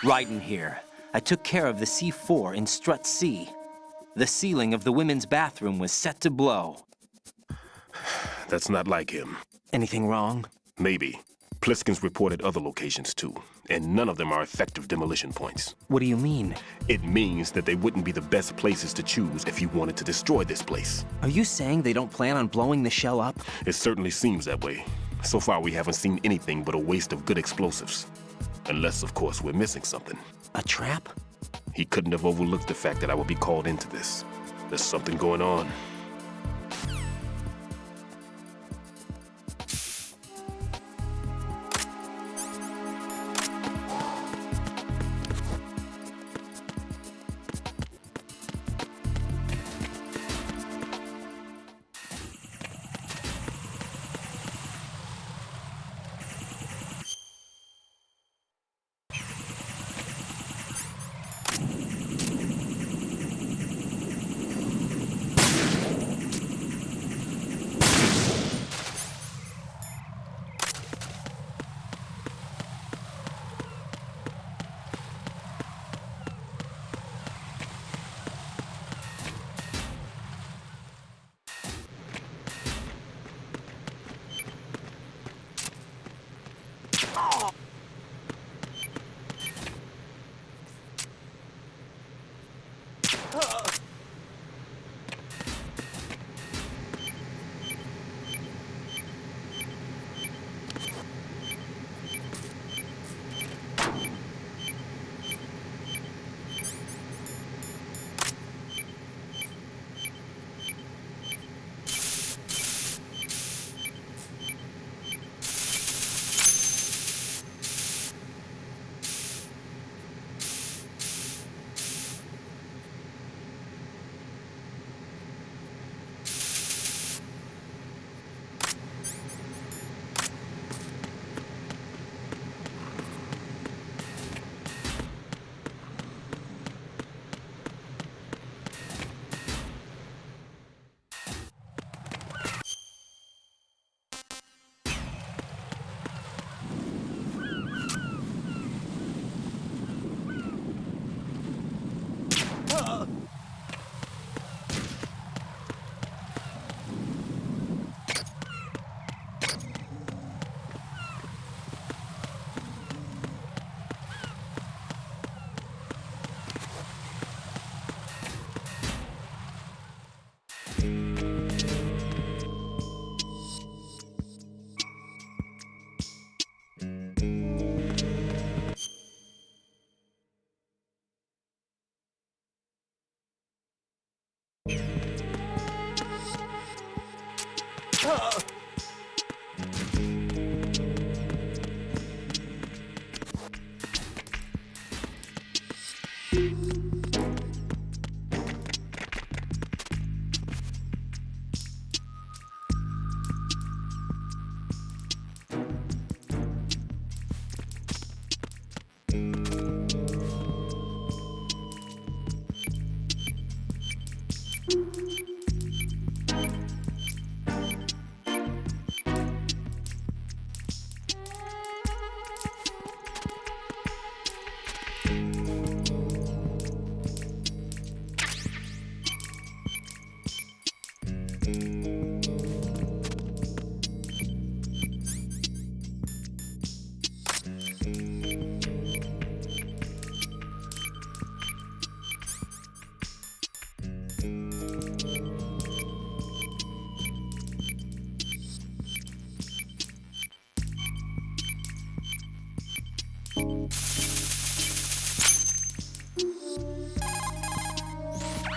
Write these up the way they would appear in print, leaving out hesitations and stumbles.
Raiden here. I took care of the C4 in Strut C. The ceiling of the women's bathroom was set to blow. That's not like him. Anything wrong? Maybe. Pliskin's reported other locations too, and none of them are effective demolition points. What do you mean? It means that they wouldn't be the best places to choose if you wanted to destroy this place. Are you saying they don't plan on blowing the shell up? It certainly seems that way. So far, we haven't seen anything but a waste of good explosives. Unless, of course, we're missing something. A trap? He couldn't have overlooked the fact that I would be called into this. There's something going on.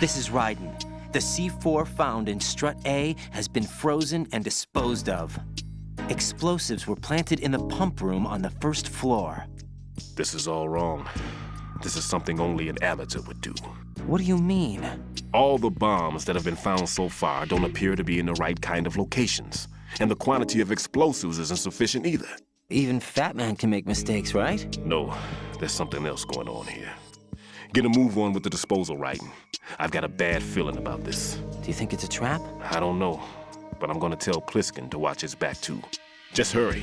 This is Raiden. The C4 found in Strut A has been frozen and disposed of. Explosives were planted in the pump room on the first floor. This is all wrong. This is something only an amateur would do. What do you mean? All the bombs that have been found so far don't appear to be in the right kind of locations. And the quantity of explosives isn't sufficient either. Even Fat Man can make mistakes, right? No, there's something else going on here. Get a move on with the disposal, Raiden. I've got a bad feeling about this. Do you think it's a trap? I don't know, but I'm gonna tell Pliskin to watch his back too. Just hurry.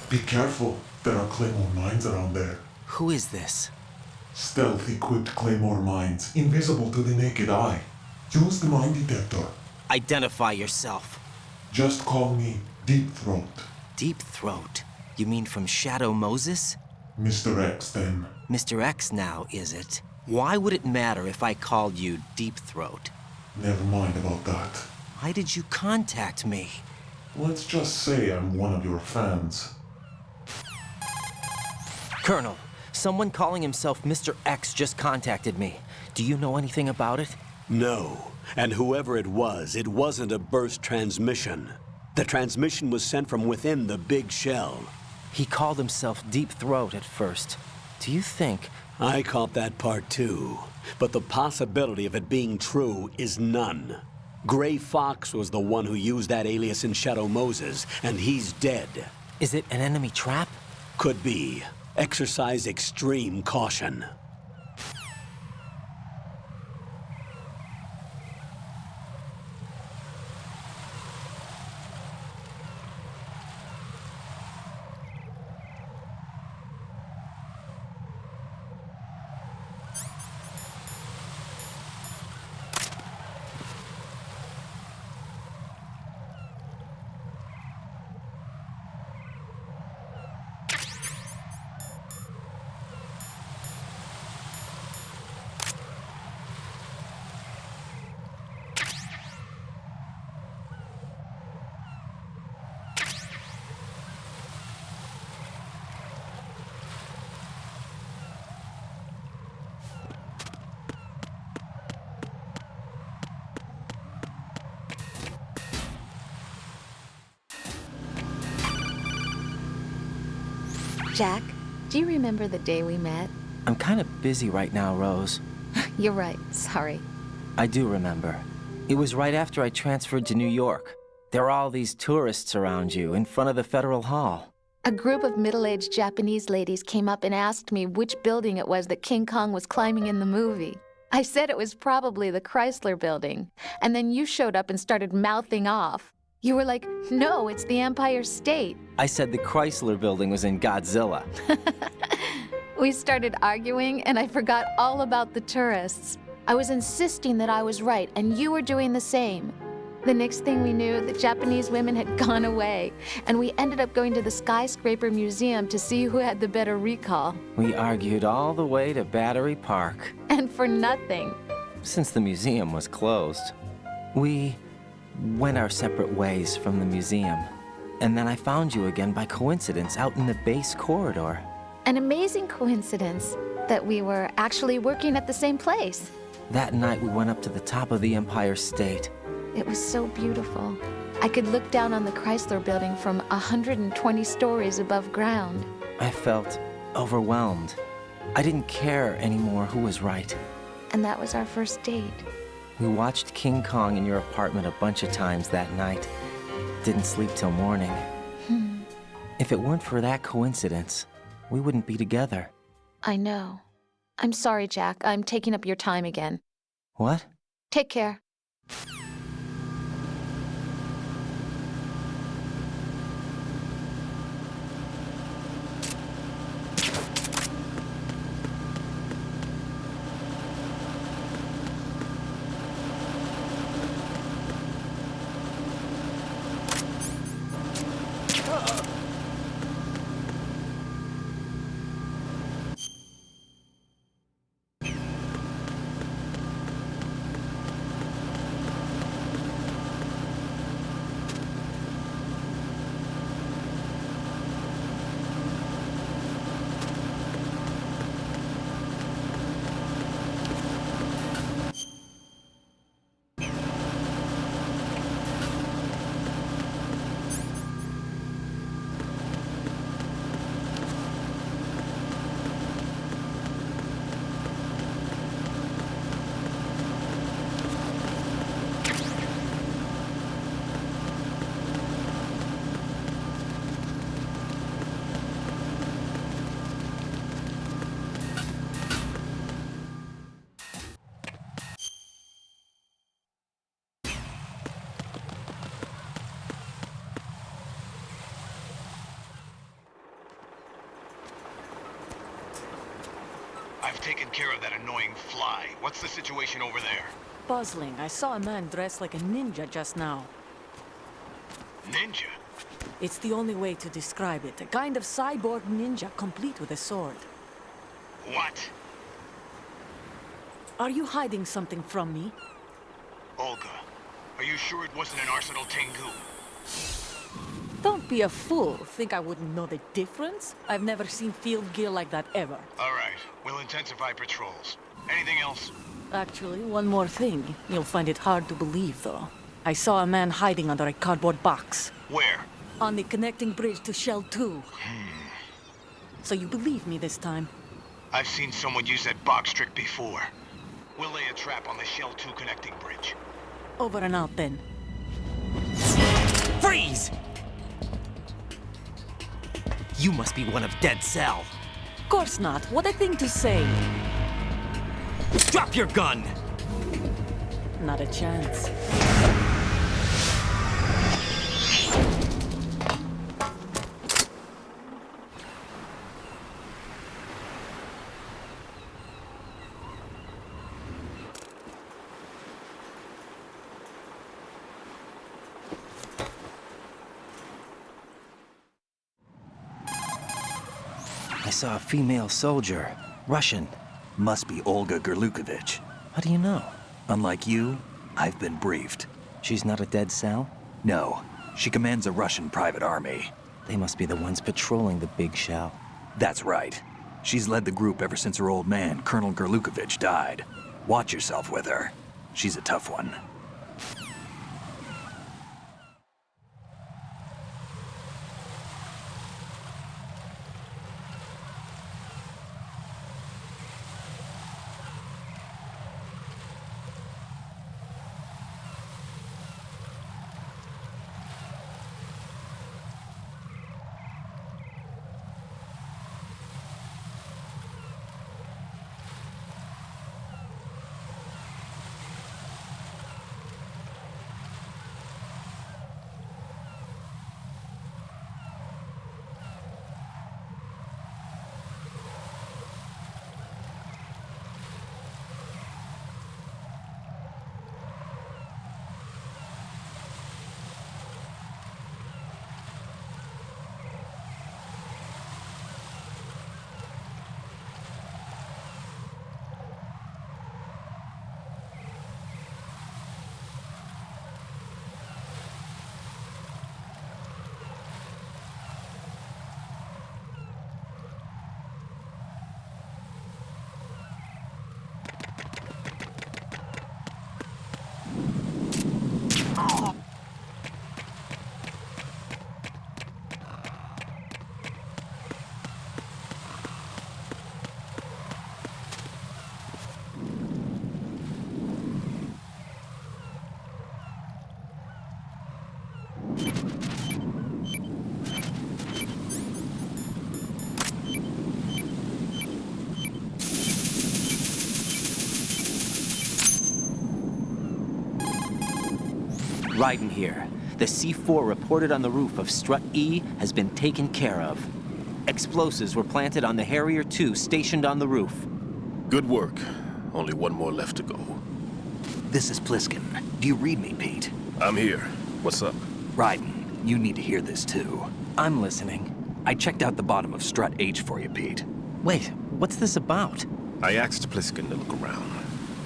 Be careful. There are claymore mines around there. Who is this? Stealth-equipped claymore mines, invisible to the naked eye. Use the mine detector. Identify yourself. Just call me Deep Throat. Deep Throat? You mean from Shadow Moses? Mr. X, then. Mr. X now, is it? Why would it matter if I called you Deep Throat? Never mind about that. Why did you contact me? Let's just say I'm one of your fans. Colonel, someone calling himself Mr. X just contacted me. Do you know anything about it? No. And whoever it wasn't a burst transmission. The transmission was sent from within the big shell. He called himself Deep Throat at first. Do you think... I caught that part too. But the possibility of it being true is none. Gray Fox was the one who used that alias in Shadow Moses, and he's dead. Is it an enemy trap? Could be. Exercise extreme caution. Jack, do you remember the day we met? I'm kind of busy right now, Rose. You're right, sorry. I do remember. It was right after I transferred to New York. There were all these tourists around you in front of the Federal Hall. A group of middle-aged Japanese ladies came up and asked me which building it was that King Kong was climbing in the movie. I said it was probably the Chrysler Building, and then you showed up and started mouthing off. You were like, no, it's the Empire State. I said the Chrysler Building was in Godzilla. We started arguing, and I forgot all about the tourists. I was insisting that I was right, and you were doing the same. The next thing we knew, the Japanese women had gone away, and we ended up going to the Skyscraper Museum to see who had the better recall. We argued all the way to Battery Park. And for nothing. Since the museum was closed. We went our separate ways from the museum. And then I found you again by coincidence out in the base corridor. An amazing coincidence that we were actually working at the same place. That night we went up to the top of the Empire State. It was so beautiful. I could look down on the Chrysler Building from 120 stories above ground. I felt overwhelmed. I didn't care anymore who was right. And that was our first date. We watched King Kong in your apartment a bunch of times that night. Didn't sleep till morning. If it weren't for that coincidence, we wouldn't be together. I know. I'm sorry, Jack. I'm taking up your time again. What? Take care. I've taken care of that annoying fly. What's the situation over there? Puzzling. I saw a man dressed like a ninja just now. Ninja? It's the only way to describe it. A kind of cyborg ninja, complete with a sword. What? Are you hiding something from me? Olga, are you sure it wasn't an Arsenal Tengu? Don't be a fool. Think I wouldn't know the difference? I've never seen field gear like that ever. All right, we'll intensify patrols. Anything else? Actually, one more thing. You'll find it hard to believe, though. I saw a man hiding under a cardboard box. Where? On the connecting bridge to Shell 2. So you believe me this time? I've seen someone use that box trick before. We'll lay a trap on the Shell 2 connecting bridge. Over and out, then. Freeze! You must be one of Dead Cell. Course not. What a thing to say. Drop your gun! Not a chance. I saw a female soldier. Russian. Must be Olga Gerlukovich. How do you know? Unlike you, I've been briefed. She's not a Dead Cell? No, she commands a Russian private army. They must be the ones patrolling the big shell. That's right. She's led the group ever since her old man, Colonel Gerlukovich, died. Watch yourself with her. She's a tough one. Raiden here. The C4 reported on the roof of Strut E has been taken care of. Explosives were planted on the Harrier 2 stationed on the roof. Good work. Only one more left to go. This is Pliskin. Do you read me, Pete? I'm here. What's up? Raiden, you need to hear this too. I'm listening. I checked out the bottom of Strut H for you, Pete. Wait, what's this about? I asked Pliskin to look around.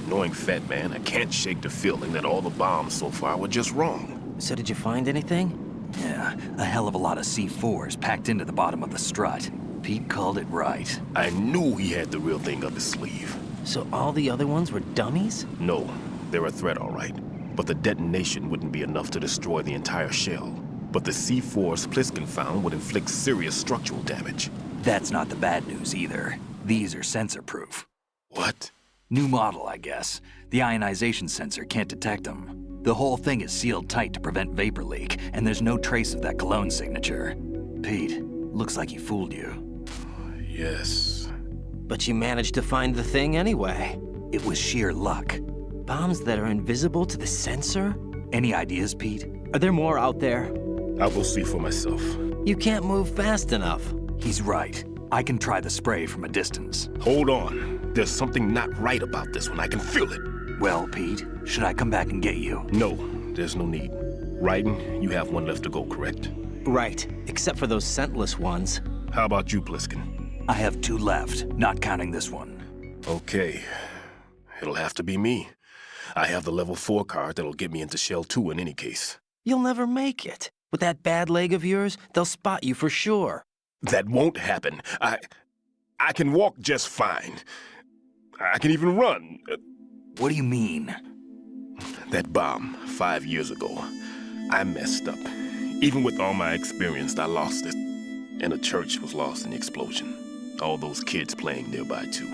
Knowing Fat Man, I can't shake the feeling that all the bombs so far were just wrong. So did you find anything? Yeah, a hell of a lot of C4s packed into the bottom of the strut. Pete called it right. I knew he had the real thing up his sleeve. So all the other ones were dummies? No, they're a threat, all right. But the detonation wouldn't be enough to destroy the entire shell. But the C4s Pliskin found would inflict serious structural damage. That's not the bad news either. These are sensor-proof. What? New model, I guess. The ionization sensor can't detect them. The whole thing is sealed tight to prevent vapor leak, and there's no trace of that cologne signature. Pete, looks like he fooled you. Yes. But you managed to find the thing anyway. It was sheer luck. Bombs that are invisible to the sensor? Any ideas, Pete? Are there more out there? I'll go see for myself. You can't move fast enough. He's right. I can try the spray from a distance. Hold on. There's something not right about this one. I can feel it. Well, Pete, should I come back and get you? No, there's no need. Raiden, you have one left to go, correct? Right, except for those scentless ones. How about you, Pliskin? I have 2 left, not counting this one. Okay. It'll have to be me. I have the level 4 card that'll get me into Shell 2 in any case. You'll never make it. With that bad leg of yours, they'll spot you for sure. That won't happen. I can walk just fine. I can even run. What do you mean? That bomb 5 years ago, I messed up. Even with all my experience, I lost it. And the church was lost in the explosion. All those kids playing nearby, too.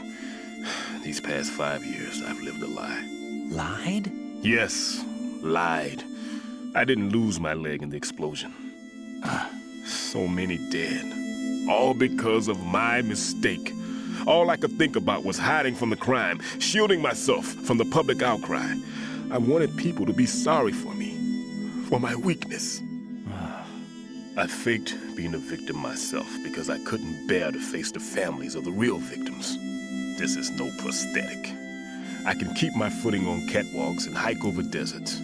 These past 5 years, I've lived a lie. Lied? Yes, lied. I didn't lose my leg in the explosion. So many dead. All because of my mistake. All I could think about was hiding from the crime, shielding myself from the public outcry. I wanted people to be sorry for me, for my weakness. I faked being a victim myself because I couldn't bear to face the families of the real victims. This is no prosthetic. I can keep my footing on catwalks and hike over deserts.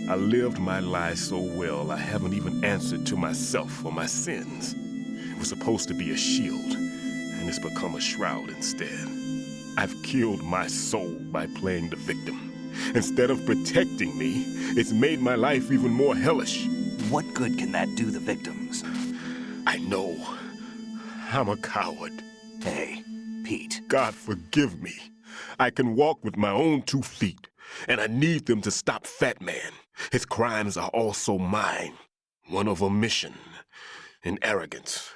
I lived my life so well I haven't even answered to myself for my sins. It was supposed to be a shield, and it's become a shroud instead. I've killed my soul by playing the victim. Instead of protecting me, it's made my life even more hellish. What good can that do the victims? I know. I'm a coward. Hey, Pete. God forgive me. I can walk with my own 2 feet, and I need them to stop Fat Man. His crimes are also mine. One of omission and arrogance.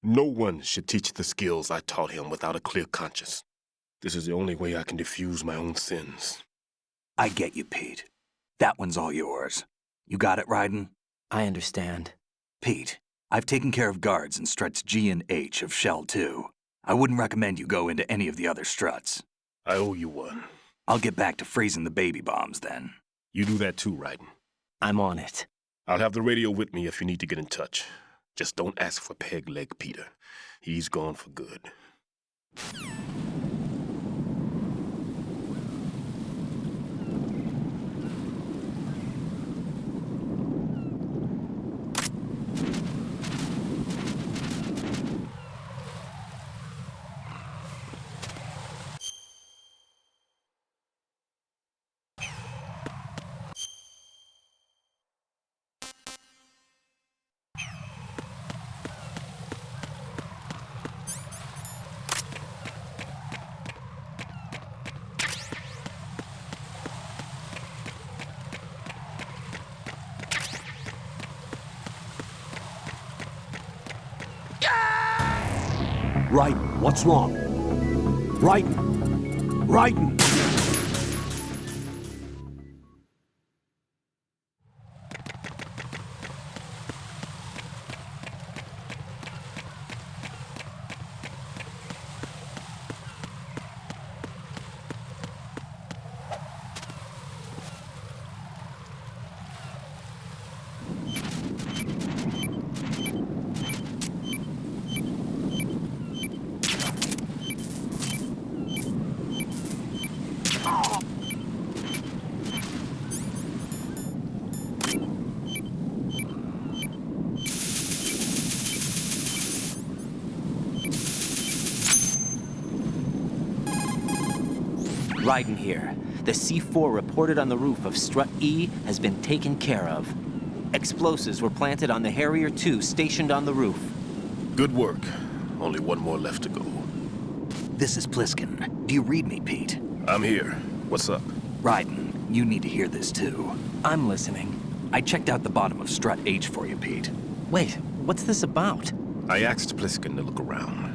No one should teach the skills I taught him without a clear conscience. This is the only way I can diffuse my own sins. I get you, Pete. That one's all yours. You got it, Raiden? I understand. Pete, I've taken care of guards in struts G and H of Shell 2. I wouldn't recommend you go into any of the other struts. I owe you one. I'll get back to freezing the baby bombs then. You do that too, Raiden. I'm on it. I'll have the radio with me if you need to get in touch. Just don't ask for Peg Leg Peter. He's gone for good. Raiden, what's wrong? Raiden! Raiden! Raiden here. The C4 reported on the roof of Strut E has been taken care of. Explosives were planted on the Harrier 2 stationed on the roof. Good work. Only one more left to go. This is Pliskin. Do you read me, Pete? I'm here. What's up? Raiden, you need to hear this too. I'm listening. I checked out the bottom of Strut H for you, Pete. Wait, what's this about? I asked Pliskin to look around.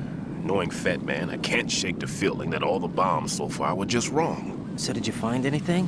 Knowing Fat Man, I can't shake the feeling that all the bombs so far were just wrong. So did you find anything?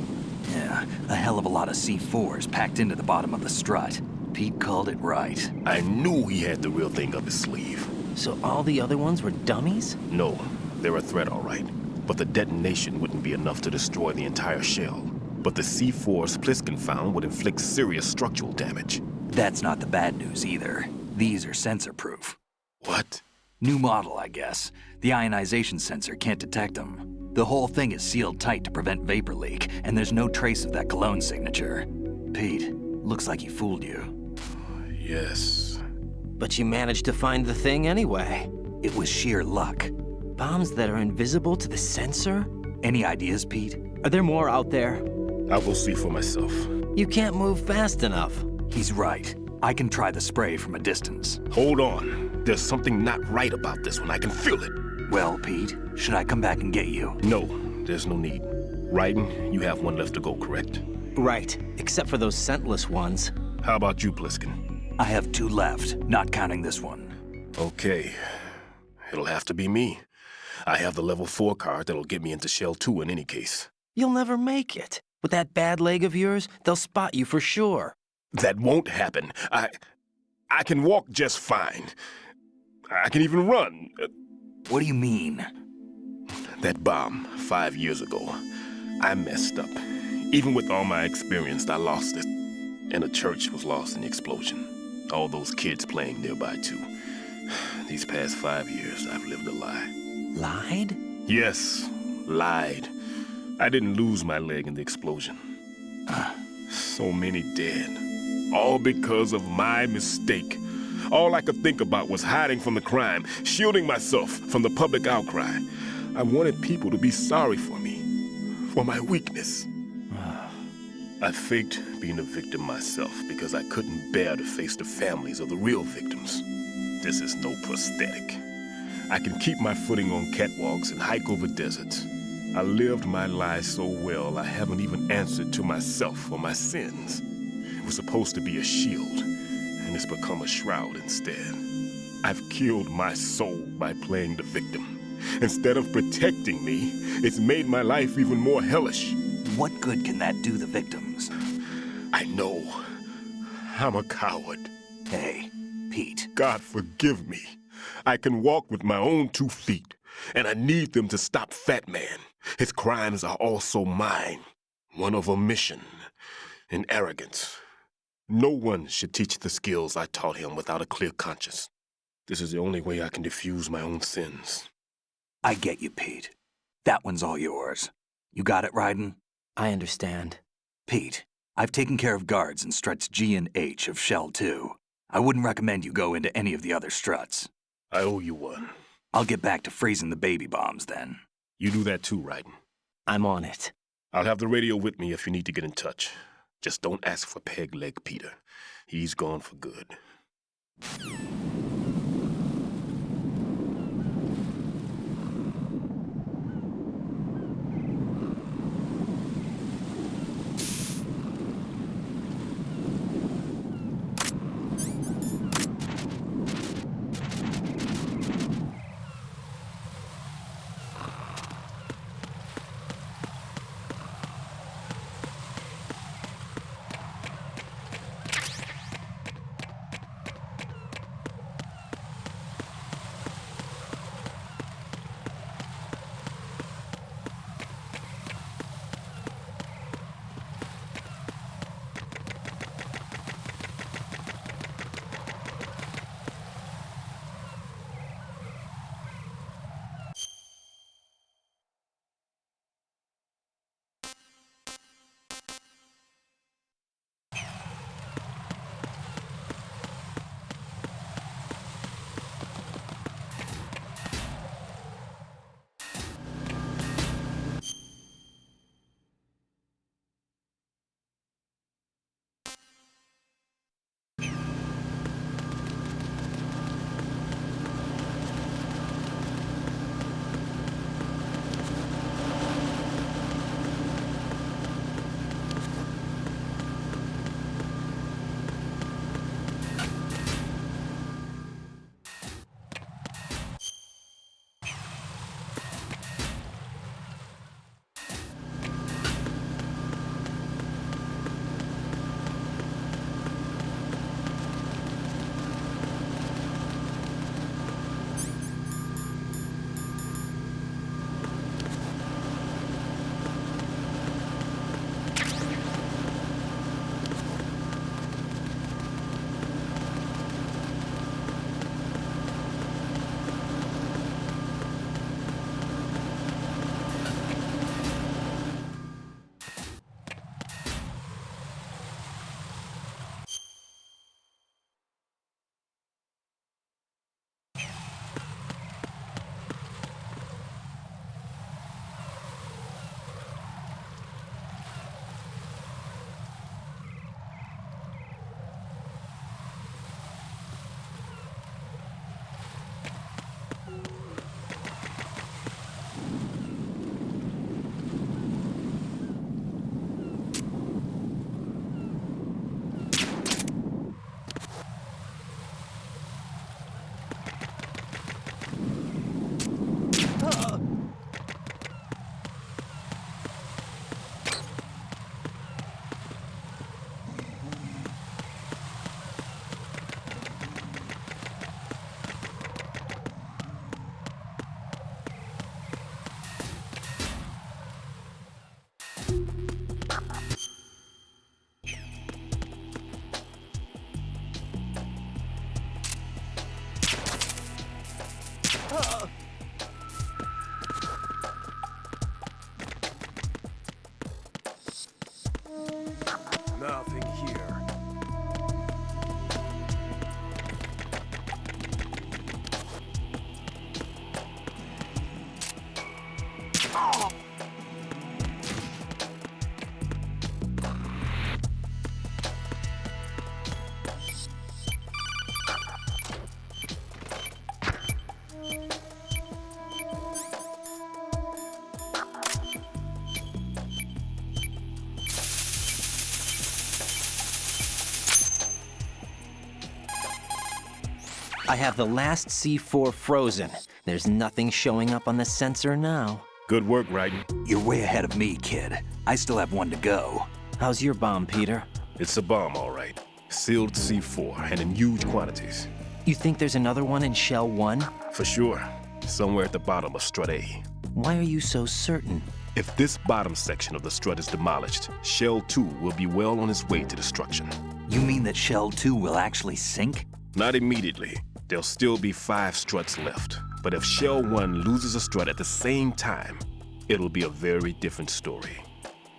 Yeah, a hell of a lot of C4s packed into the bottom of the strut. Pete called it right. I knew he had the real thing up his sleeve. So all the other ones were dummies? No, they're a threat, all right. But the detonation wouldn't be enough to destroy the entire shell. But the C4s Pliskin found would inflict serious structural damage. That's not the bad news either. These are sensor-proof. What? New model, I guess. The ionization sensor can't detect them. The whole thing is sealed tight to prevent vapor leak, and there's no trace of that cologne signature. Pete, looks like he fooled you. Yes. But you managed to find the thing anyway. It was sheer luck. Bombs that are invisible to the sensor? Any ideas, Pete? Are there more out there? I'll go see for myself. You can't move fast enough. He's right. I can try the spray from a distance. Hold on. There's something not right about this one. I can feel it. Well, Pete, should I come back and get you? No, there's no need. Raiden, you have one left to go, correct? Right, except for those scentless ones. How about you, Pliskin? I have 2 left, not counting this one. Okay. It'll have to be me. I have the level 4 card that'll get me into Shell 2 in any case. You'll never make it. With that bad leg of yours, they'll spot you for sure. That won't happen. I can walk just fine. I can even run. What do you mean? That bomb 5 years ago, I messed up. Even with all my experience, I lost it. And the church was lost in the explosion. All those kids playing nearby, too. These past 5 years, I've lived a lie. Lied? Yes, lied. I didn't lose my leg in the explosion. So many dead. All because of my mistake. All I could think about was hiding from the crime, shielding myself from the public outcry. I wanted people to be sorry for me, for my weakness. I faked being a victim myself because I couldn't bear to face the families of the real victims. This is no prosthetic. I can keep my footing on catwalks and hike over deserts. I lived my lie so well I haven't even answered to myself for my sins. It was supposed to be a shield, and it's become a shroud instead. I've killed my soul by playing the victim. Instead of protecting me, it's made my life even more hellish. What good can that do the victims? I know. I'm a coward. Hey, Pete. God forgive me. I can walk with my own 2 feet, and I need them to stop Fat Man. His crimes are also mine. One of omission and arrogance. No one should teach the skills I taught him without a clear conscience. This is the only way I can diffuse my own sins. I get you, Pete. That one's all yours. You got it, Raiden? I understand. Pete, I've taken care of guards in struts G and H of Shell 2. I wouldn't recommend you go into any of the other struts. I owe you one. I'll get back to freezing the baby bombs then. You do that too, Raiden. I'm on it. I'll have the radio with me if you need to get in touch. Just don't ask for Peg Leg Peter. He's gone for good. Nothing here. I have the last C4 frozen. There's nothing showing up on the sensor now. Good work, Raiden. You're way ahead of me, kid. I still have one to go. How's your bomb, Peter? It's a bomb, all right. Sealed C4 and in huge quantities. You think there's another one in Shell 1? For sure. Somewhere at the bottom of Strut A. Why are you so certain? If this bottom section of the strut is demolished, Shell 2 will be well on its way to destruction. You mean that Shell 2 will actually sink? Not immediately. There'll still be 5 struts left. But if Shell 1 loses a strut at the same time, it'll be a very different story.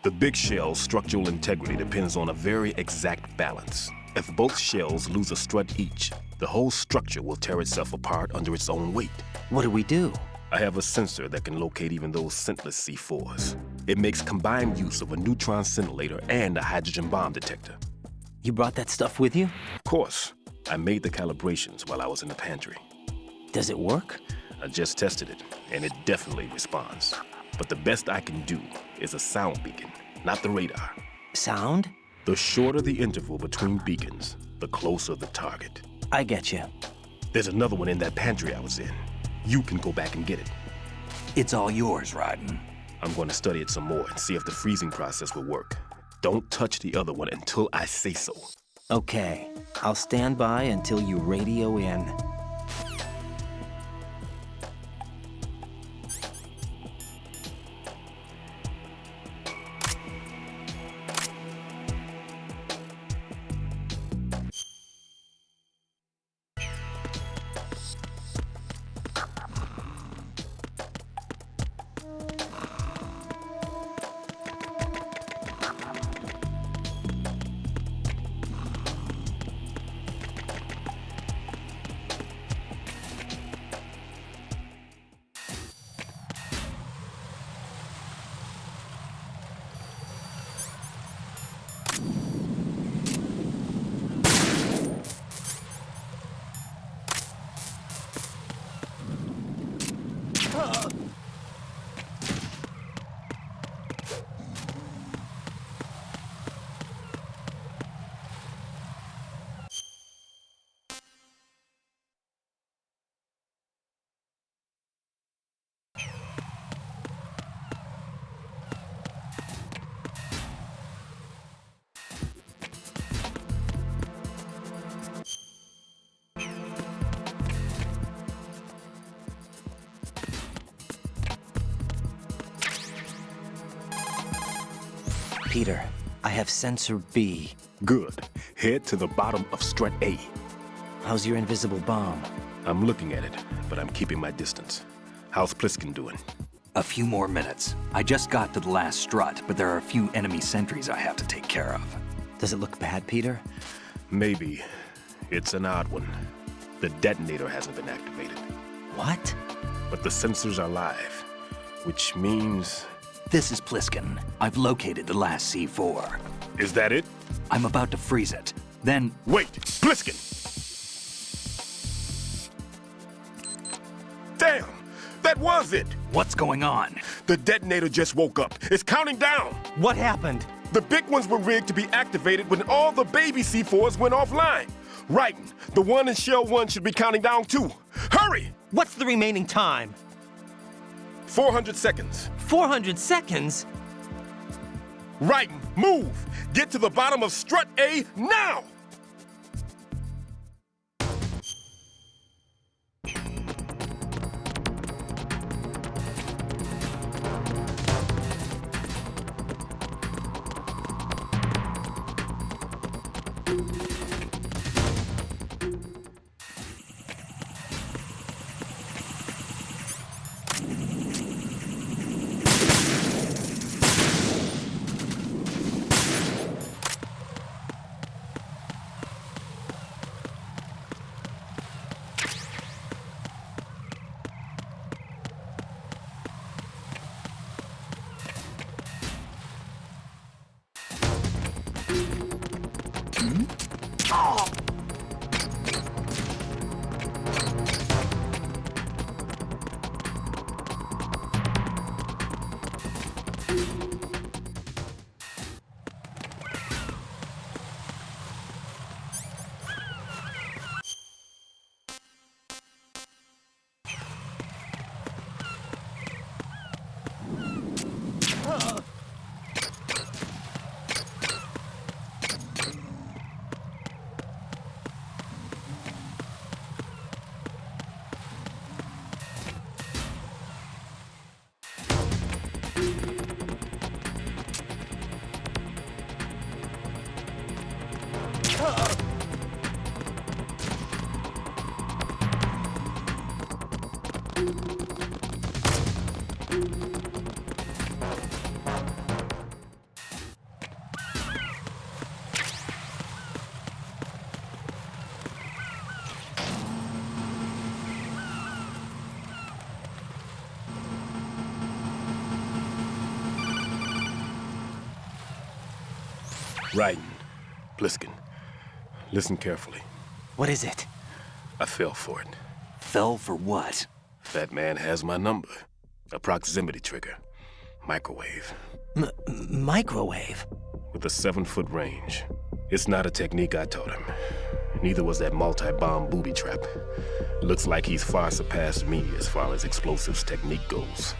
The big shell's structural integrity depends on a very exact balance. If both shells lose a strut each, the whole structure will tear itself apart under its own weight. What do we do? I have a sensor that can locate even those scentless C4s. It makes combined use of a neutron scintillator and a hydrogen bomb detector. You brought that stuff with you? Of course. I made the calibrations while I was in the pantry. Does it work? I just tested it, and it definitely responds. But the best I can do is a sound beacon, not the radar. Sound? The shorter the interval between beacons, the closer the target. I get you. There's another one in that pantry I was in. You can go back and get it. It's all yours, Raiden. I'm going to study it some more and see if the freezing process will work. Don't touch the other one until I say so. Okay. I'll stand by until you radio in. Peter, I have sensor B. Good. Head to the bottom of Strut A. How's your invisible bomb? I'm looking at it, but I'm keeping my distance. How's Pliskin doing? A few more minutes. I just got to the last strut, but there are a few enemy sentries I have to take care of. Does it look bad, Peter? Maybe. It's an odd one. The detonator hasn't been activated. What? But the sensors are live, which means... This is Pliskin. I've located the last C4. Is that it? I'm about to freeze it. Then... Wait! Pliskin! Damn! That was it! What's going on? The detonator just woke up. It's counting down! What happened? The big ones were rigged to be activated when all the baby C4s went offline. Raiden, the one in Shell 1 should be counting down too. Hurry! What's the remaining time? 400 seconds. 400 seconds? Raiden, move! Get to the bottom of Strut A now! Raiden, Pliskin, listen carefully. What is it? I fell for it. Fell for what? That man has my number. A proximity trigger. Microwave. Microwave? With a 7-foot range. It's not a technique I taught him. Neither was that multi-bomb booby trap. Looks like he's far surpassed me as far as explosives technique goes.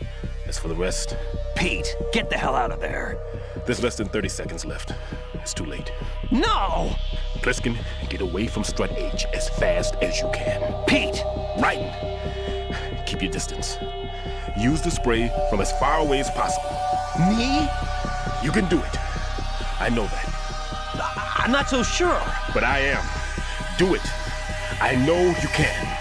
As for the rest... Pete, get the hell out of there! There's less than 30 seconds left. It's too late. No! Pliskin, get away from Strut H as fast as you can. Pete! Raiden, keep your distance. Use the spray from as far away as possible. Me? You can do it. I know that. I'm not so sure. But I am. Do it. I know you can.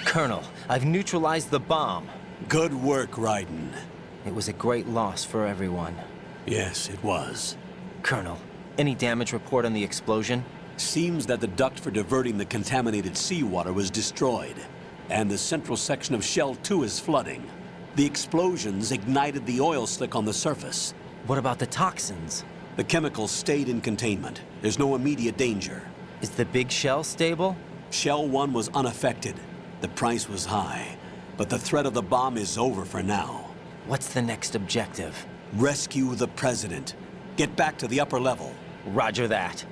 Colonel, I've neutralized the bomb. Good work, Raiden. It was a great loss for everyone. Yes, it was. Colonel, any damage report on the explosion? Seems that the duct for diverting the contaminated seawater was destroyed, and the central section of Shell 2 is flooding. The explosions ignited the oil slick on the surface. What about the toxins? The chemicals stayed in containment. There's no immediate danger. Is the big shell stable? Shell 1 was unaffected. The price was high, but the threat of the bomb is over for now. What's the next objective? Rescue the President. Get back to the upper level. Roger that.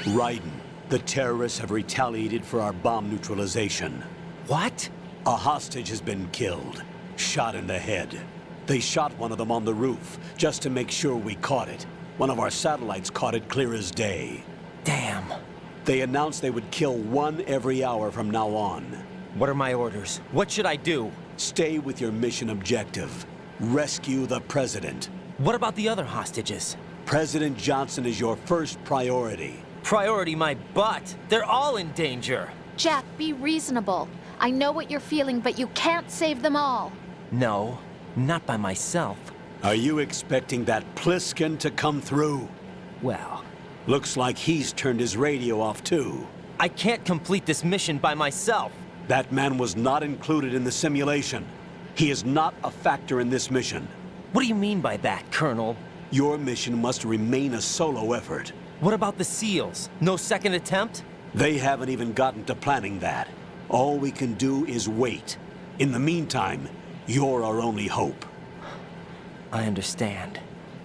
Raiden, the terrorists have retaliated for our bomb neutralization. What? A hostage has been killed, shot in the head. They shot one of them on the roof, just to make sure we caught it. One of our satellites caught it clear as day. Damn. They announced they would kill one every hour from now on. What are my orders? What should I do? Stay with your mission objective. Rescue the President. What about the other hostages? President Johnson is your first priority. Priority my butt. They're all in danger. Jack, be reasonable. I know what you're feeling, but you can't save them all. No, not by myself. Are you expecting that Pliskin to come through? Well, Looks like he's turned his radio off too. I can't complete this mission by myself. That man was not included in the simulation. He is not a factor in this mission. What do you mean by that, Colonel? Your mission must remain a solo effort. What about the SEALs? No second attempt? They haven't even gotten to planning that. All we can do is wait. In the meantime, you're our only hope. I understand.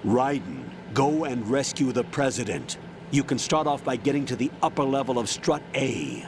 Raiden, go and rescue the President. You can start off by getting to the upper level of Strut A.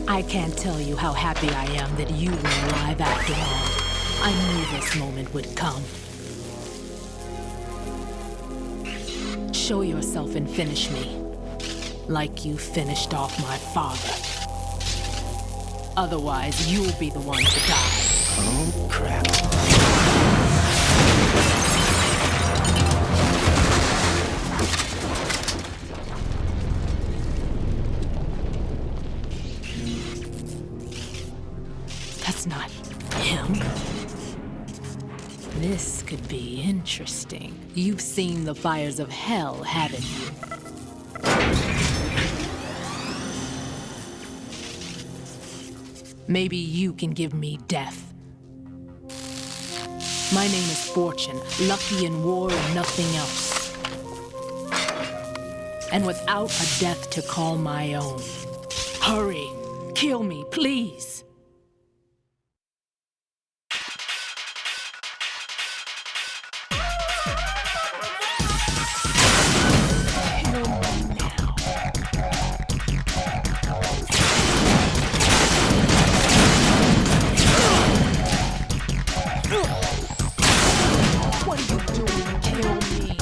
I can't tell you how happy I am that you were alive after all. I knew this moment would come. Show yourself and finish me, like you finished off my father. Otherwise, you'll be the one to die. Oh, crap. That's not him. This could be interesting. You've seen the fires of hell, haven't you? Maybe you can give me death. My name is Fortune, lucky in war and nothing else. And without a death to call my own. Hurry, kill me, please. What are you doing? Kill me.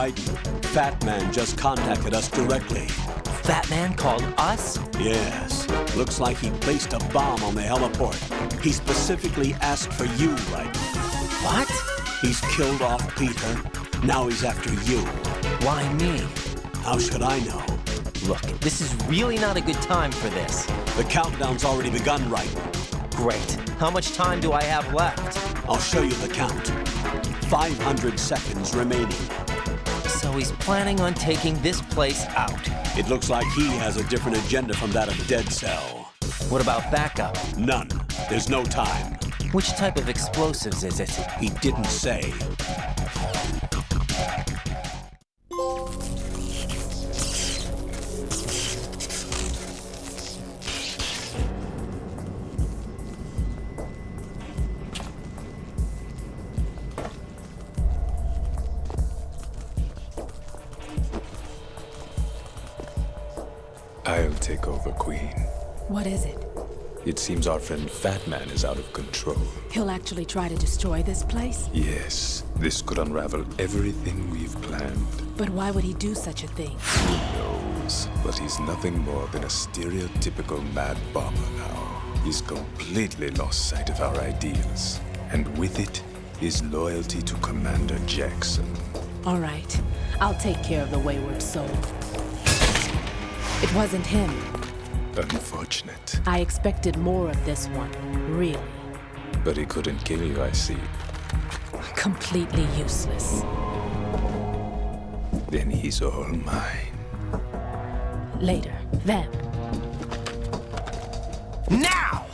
Raiden, Fat Man just contacted us directly. Fat Man called us? Yes. Looks like he placed a bomb on the heliport. He specifically asked for you, Raiden. What? He's killed off Peter. Now he's after you. Why me? How should I know? Look, this is really not a good time for this. The countdown's already begun, Raiden. Great. How much time do I have left? I'll show you the count. 500 seconds remaining. So he's planning on taking this place out. It looks like he has a different agenda from that of Dead Cell. What about backup? None. There's no time. Which type of explosives is it? He didn't say. I'll take over, Queen. What is it? It seems our friend Fat Man is out of control. He'll actually try to destroy this place? Yes, this could unravel everything we've planned. But why would he do such a thing? Who knows? But he's nothing more than a stereotypical mad bomber now. He's completely lost sight of our ideals. And with it, his loyalty to Commander Jackson. All right. I'll take care of the wayward soul. It wasn't him. Unfortunate. I expected more of this one, really. But he couldn't kill you, I see. Completely useless. Then he's all mine. Later, then. Now!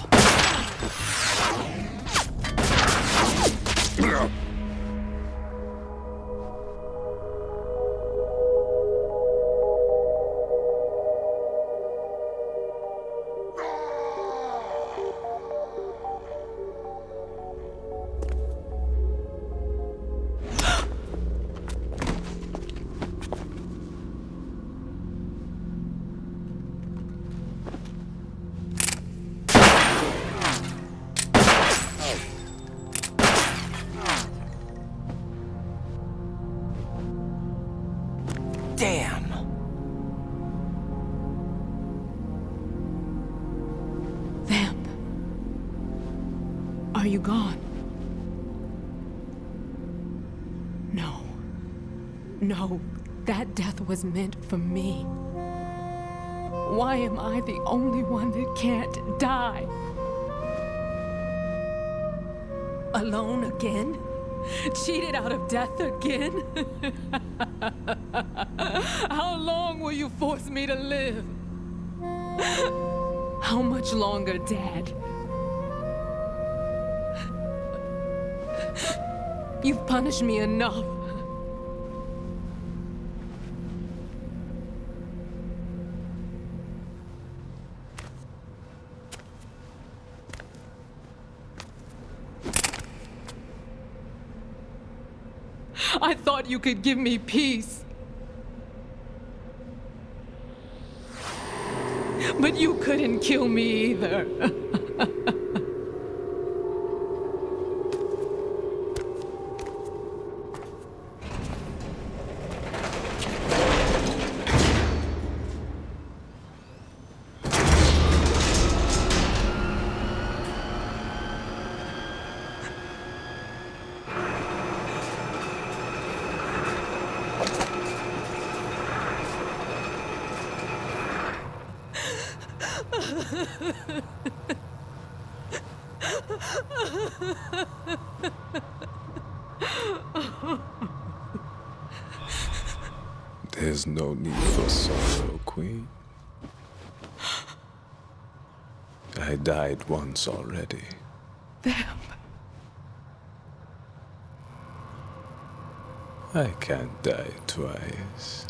Damn! Vamp. Are you gone? No. No, that death was meant for me. Why am I the only one that can't die? Alone again? Cheated out of death again? How long will you force me to live? How much longer, Dad? You've punished me enough. I thought you could give me peace. But you couldn't kill me either. There's no need for sorrow, Queen. I died once already. Vamp. I can't die twice.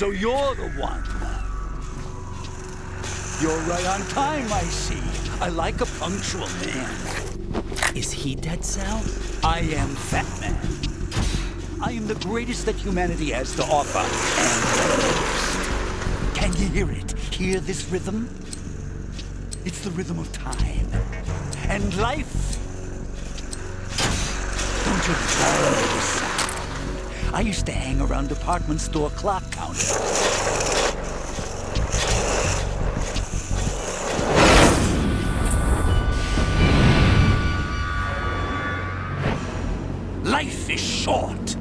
So you're the one. You're right on time, I see. I like a punctual man. Is he Dead Cell? I am Fat Man. I am the greatest that humanity has to offer, and can you hear it? Hear this rhythm? It's the rhythm of time and life. Don't you love this sound? I used to hang around department store clock counters. Life is short.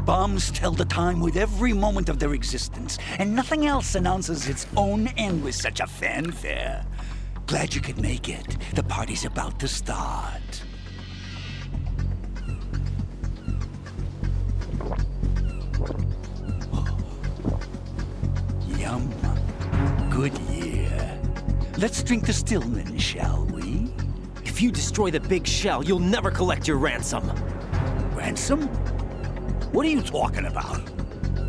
Bombs tell the time with every moment of their existence, and nothing else announces its own end with such a fanfare. Glad you could make it. The party's about to start. Yum. Good year. Let's drink the Stillman, shall we? If you destroy the big shell, you'll never collect your ransom. Ransom? What are you talking about?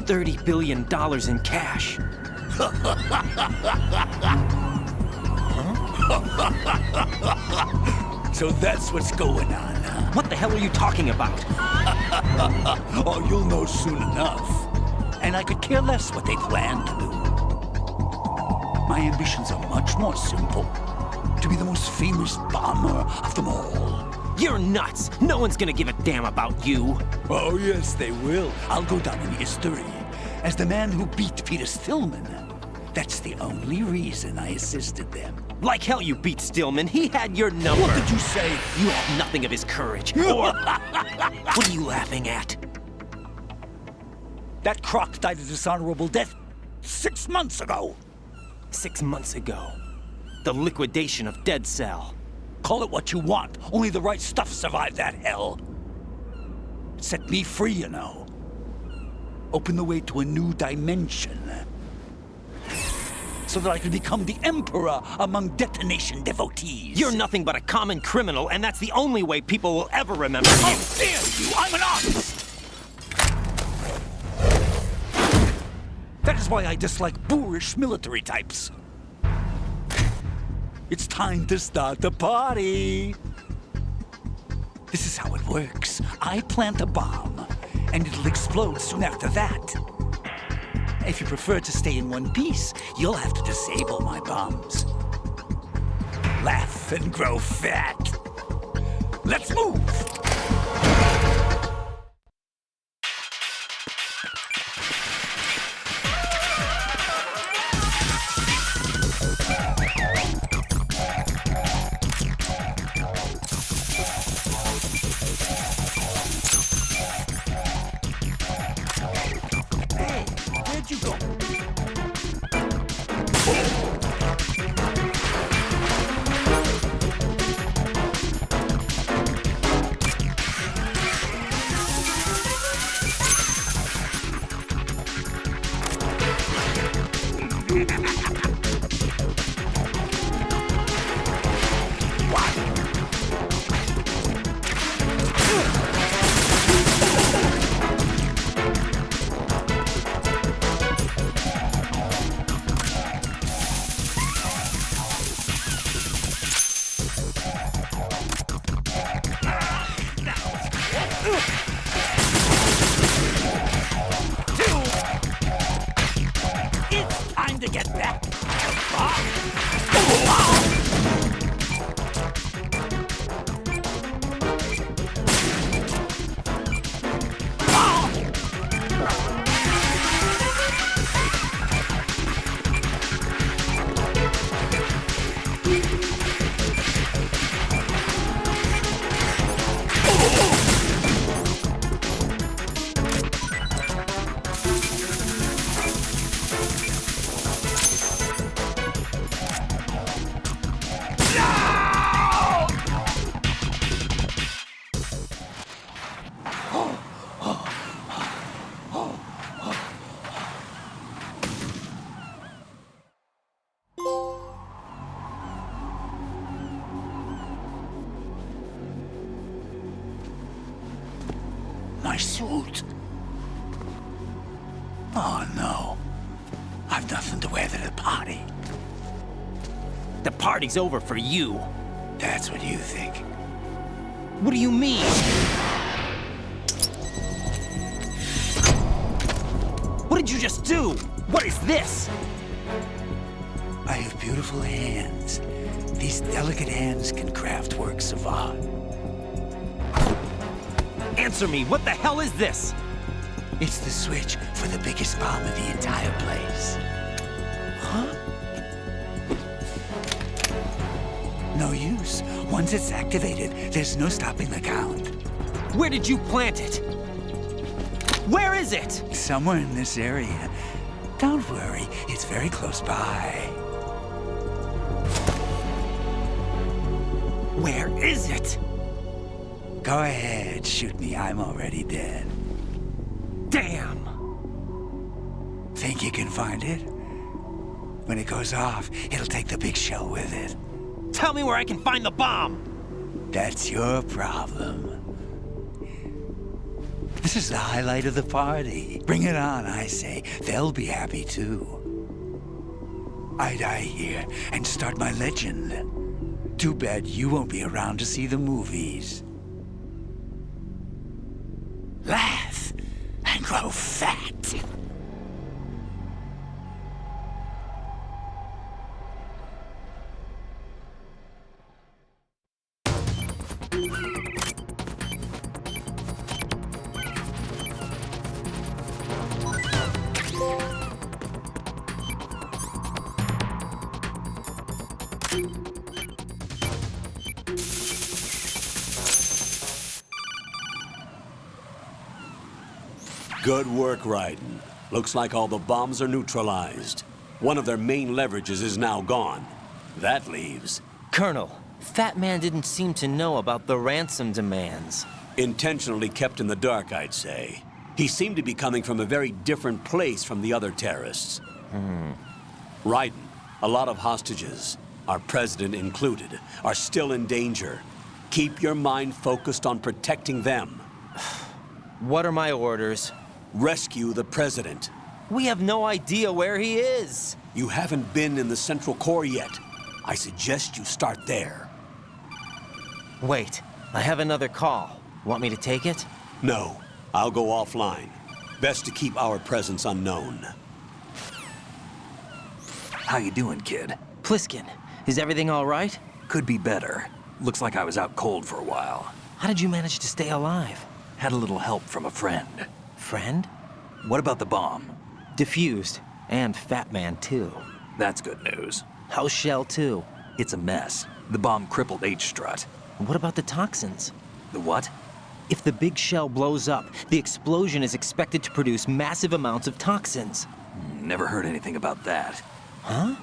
$30 billion in cash. So that's what's going on, huh? What the hell are you talking about? Oh, you'll know soon enough. And I could care less what they plan to do. My ambitions are much more simple. To be the most famous bomber of them all. You're nuts! No one's gonna give a damn about you. Oh, yes, they will. I'll go down in history as the man who beat Peter Stillman. That's the only reason I assisted them. Like hell you beat Stillman. He had your number. What did you say? You have nothing of his courage. Or... What are you laughing at? That croc died a dishonorable death 6 months ago. 6 months ago. The liquidation of Dead Cell. Call it what you want. Only the right stuff survived that hell. It set me free, you know. Opened the way to a new dimension. So that I could become the emperor among detonation devotees. You're nothing but a common criminal, and that's the only way people will ever remember you. How dare you! I'm an artist! That is why I dislike boorish military types. It's time to start the party. This is how it works. I plant a bomb, and it'll explode soon after that. If you prefer to stay in one piece, you'll have to disable my bombs. Laugh and grow fat. Let's move! It's time to get back. My suit. Oh, no. I've nothing to wear to the party. The party's over for you. That's what you think. What do you mean? What did you just do? What is this? I have beautiful hands. These delicate hands can craft works of art. Answer me, what the hell is this? It's the switch for the biggest bomb in the entire place. Huh? No use. Once it's activated, there's no stopping the count. Where did you plant it? Where is it? Somewhere in this area. Don't worry, it's very close by. Where is it? Go ahead, shoot me. I'm already dead. Damn! Think you can find it? When it goes off, it'll take the big shell with it. Tell me where I can find the bomb! That's your problem. This is the highlight of the party. Bring it on, I say. They'll be happy too. I die here and start my legend. Too bad you won't be around to see the movies. Laugh and grow fat. Good work, Raiden. Looks like all the bombs are neutralized. One of their main leverages is now gone. That leaves... Colonel, Fat Man didn't seem to know about the ransom demands. Intentionally kept in the dark, I'd say. He seemed to be coming from a very different place from the other terrorists. Raiden, a lot of hostages, our president included, are still in danger. Keep your mind focused on protecting them. What are my orders? Rescue the president. We have no idea where he is. You haven't been in the Central Core yet. I suggest you start there. Wait, I have another call. Want me to take it? No, I'll go offline. Best to keep our presence unknown. How you doing, kid? Pliskin, is everything all right? Could be better. Looks like I was out cold for a while. How did you manage to stay alive? Had a little help from a friend. Friend? What about the bomb? Diffused. And Fat Man, too. That's good news. How's Shell 2? It's a mess. The bomb crippled H-Strut. What about the toxins? The what? If the big shell blows up, the explosion is expected to produce massive amounts of toxins. Never heard anything about that. Huh?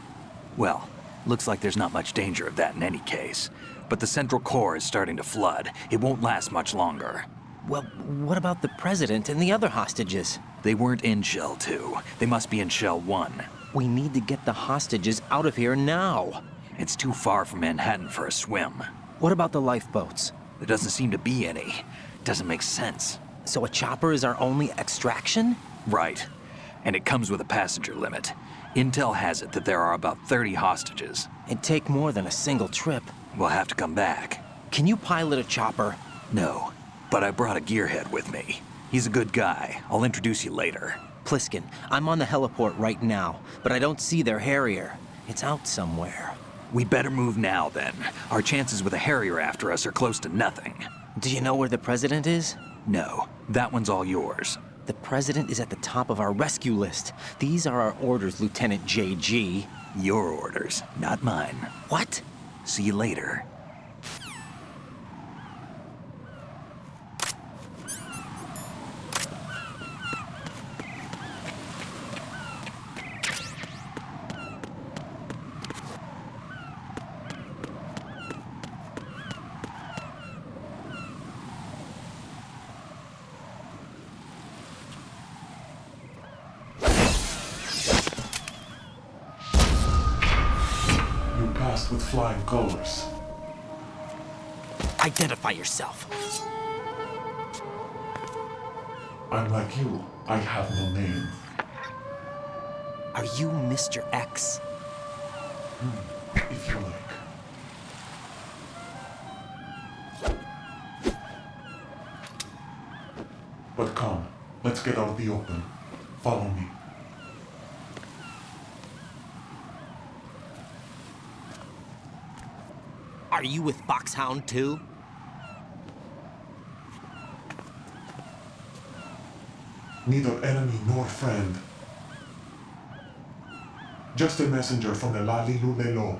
Well, looks like there's not much danger of that in any case. But the Central Core is starting to flood. It won't last much longer. Well, what about the president and the other hostages? They weren't in Shell 2. They must be in Shell 1. We need to get the hostages out of here now. It's too far from Manhattan for a swim. What about the lifeboats? There doesn't seem to be any. Doesn't make sense. So a chopper is our only extraction? Right. And it comes with a passenger limit. Intel has it that there are about 30 hostages. It'd take more than a single trip. We'll have to come back. Can you pilot a chopper? No, but I brought a gearhead with me. He's a good guy. I'll introduce you later. Pliskin, I'm on the heliport right now, but I don't see their Harrier. It's out somewhere. We better move now, then. Our chances with a Harrier after us are close to nothing. Do you know where the president is? No, that one's all yours. The president is at the top of our rescue list. These are our orders, Lieutenant JG. Your orders, not mine. What? See you later. With flying colors. Identify yourself. I'm like you. I have no name. Are you Mr. X? If you like. But come, let's get out of the open. Follow me. Are you with Foxhound too? Neither enemy nor friend. Just a messenger from the Lali Lulelo.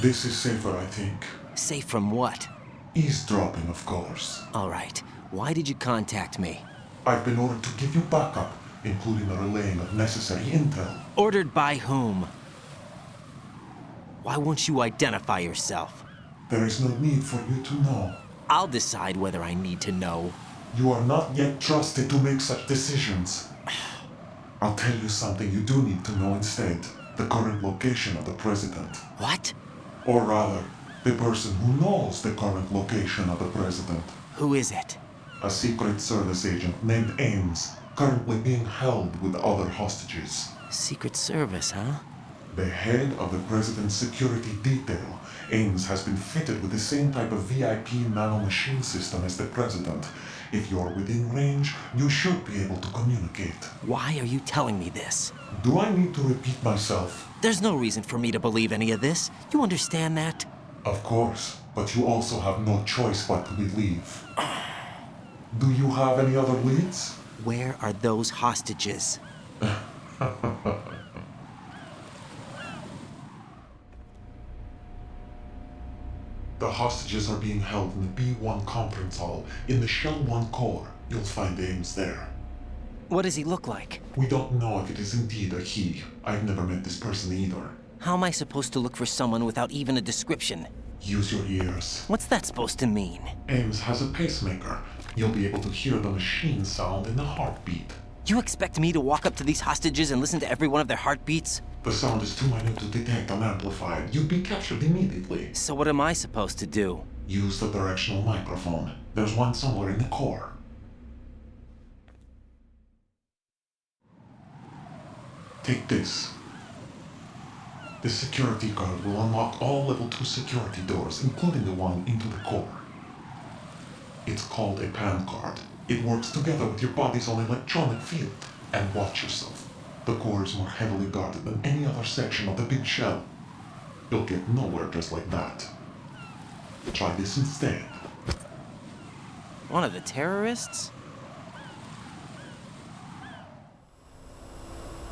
This is safer, I think. Safe from what? Eavesdropping, of course. All right. Why did you contact me? I've been ordered to give you backup, including the relaying of necessary intel. Ordered by whom? Why won't you identify yourself? There is no need for you to know. I'll decide whether I need to know. You are not yet trusted to make such decisions. I'll tell you something you do need to know instead. The current location of the president. What? Or rather, the person who knows the current location of the president. Who is it? A Secret Service agent named Ames, currently being held with other hostages. Secret Service, huh? The head of the president's security detail, Ames has been fitted with the same type of VIP nanomachine system as the president. If you're within range, you should be able to communicate. Why are you telling me this? Do I need to repeat myself? There's no reason for me to believe any of this. You understand that? Of course, but you also have no choice but to believe. Do you have any other leads? Where are those hostages? The hostages are being held in the B1 conference hall in the Shell 1 core. You'll find Ames there. What does he look like? We don't know if it is indeed a he. I've never met this person either. How am I supposed to look for someone without even a description? Use your ears. What's that supposed to mean? Ames has a pacemaker. You'll be able to hear the machine sound in the heartbeat. You expect me to walk up to these hostages and listen to every one of their heartbeats? The sound is too minute to detect and amplify it. You'd be captured immediately. So what am I supposed to do? Use the directional microphone. There's one somewhere in the core. Take this. This security card will unlock all level 2 security doors, including the one into the core. It's called a PAN card. It works together with your body's own electronic field. And watch yourself. The core is more heavily guarded than any other section of the big shell. You'll get nowhere just like that. Try this instead. One of the terrorists?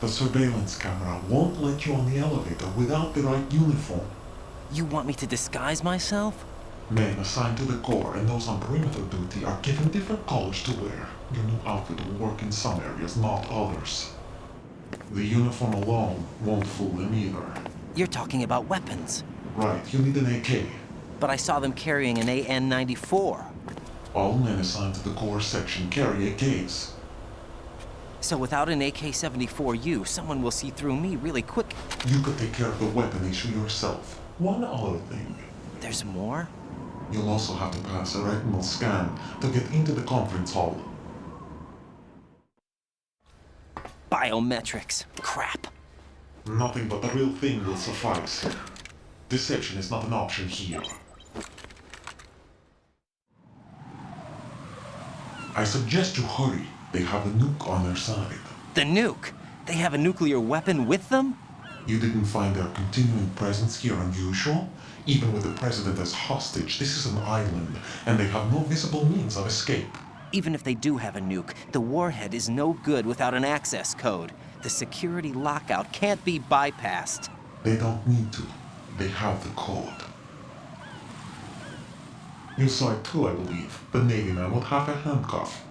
The surveillance camera won't let you on the elevator without the right uniform. You want me to disguise myself? Men assigned to the core and those on perimeter duty are given different colors to wear. Your new outfit will work in some areas, not others. The uniform alone won't fool them either. You're talking about weapons. Right, you need an AK. But I saw them carrying an AN-94. All men assigned to the core section carry AKs. So without an AK-74U, someone will see through me really quick. You could take care of the weapon issue yourself. One other thing. There's more? You'll also have to pass a retinal scan to get into the conference hall. Biometrics. Crap. Nothing but the real thing will suffice. Deception is not an option here. I suggest you hurry. They have a nuke on their side. The nuke? They have a nuclear weapon with them? You didn't find their continuing presence here unusual? Even with the president as hostage, this is an island, and they have no visible means of escape. Even if they do have a nuke, the warhead is no good without an access code. The security lockout can't be bypassed. They don't need to. They have the code. You saw it too, I believe. The Navy man with half a handcuff.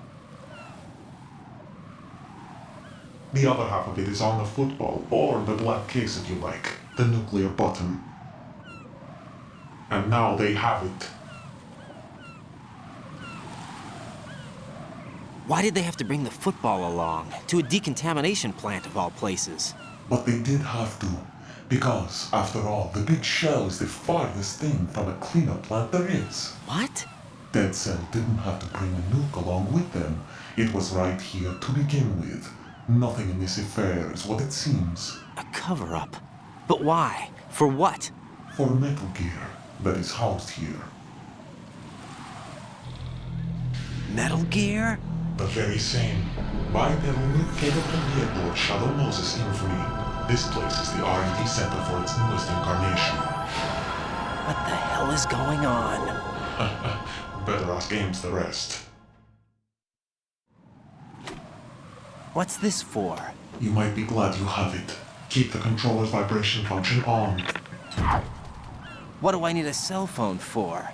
The other half of it is on the football, or the black case if you like. The nuclear button. And now they have it. Why did they have to bring the football along? To a decontamination plant of all places. But they did have to. Because, after all, the big shell is the farthest thing from a cleanup plant there is. What? Dead Cell didn't have to bring a nuke along with them. It was right here to begin with. Nothing in this affair is what it seems. A cover-up? But why? For what? For Metal Gear that is housed here. Metal Gear? The very same. Bipedal nuke-capable vehicle Shadow Moses infamy. This place is the R&D center for its newest incarnation. What the hell is going on? Better ask Ames the rest. What's this for? You might be glad you have it. Keep the controller's vibration function on. What do I need a cell phone for?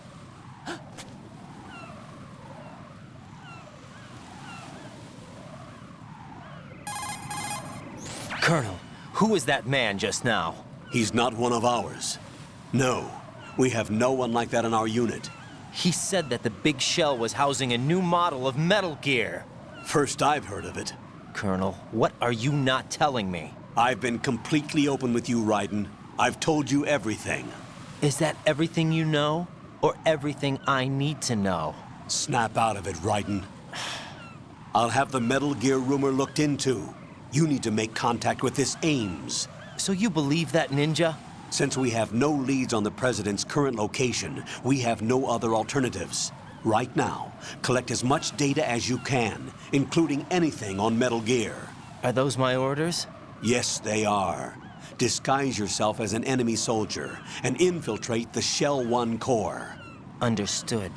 Colonel, who was that man just now? He's not one of ours. No, we have no one like that in our unit. He said that the big shell was housing a new model of Metal Gear. First I've heard of it. Colonel, what are you not telling me? I've been completely open with you, Raiden. I've told you everything. Is that everything you know? Or everything I need to know? Snap out of it, Raiden. I'll have the Metal Gear rumor looked into. You need to make contact with this Ames. So you believe that ninja? Since we have no leads on the President's current location, we have no other alternatives. Right now, collect as much data as you can, including anything on Metal Gear. Are those my orders? Yes, they are. Disguise yourself as an enemy soldier and infiltrate the Shell 1 core. Understood.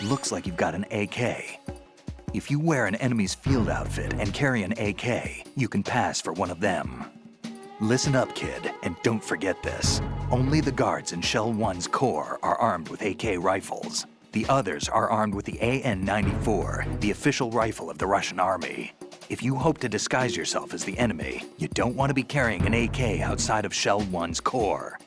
Looks like you've got an AK. If you wear an enemy's field outfit and carry an AK, you can pass for one of them. Listen up, kid, and don't forget this. Only the guards in Shell 1's core are armed with AK rifles. The others are armed with the AN-94, the official rifle of the Russian army. If you hope to disguise yourself as the enemy, you don't want to be carrying an AK outside of Shell 1's core.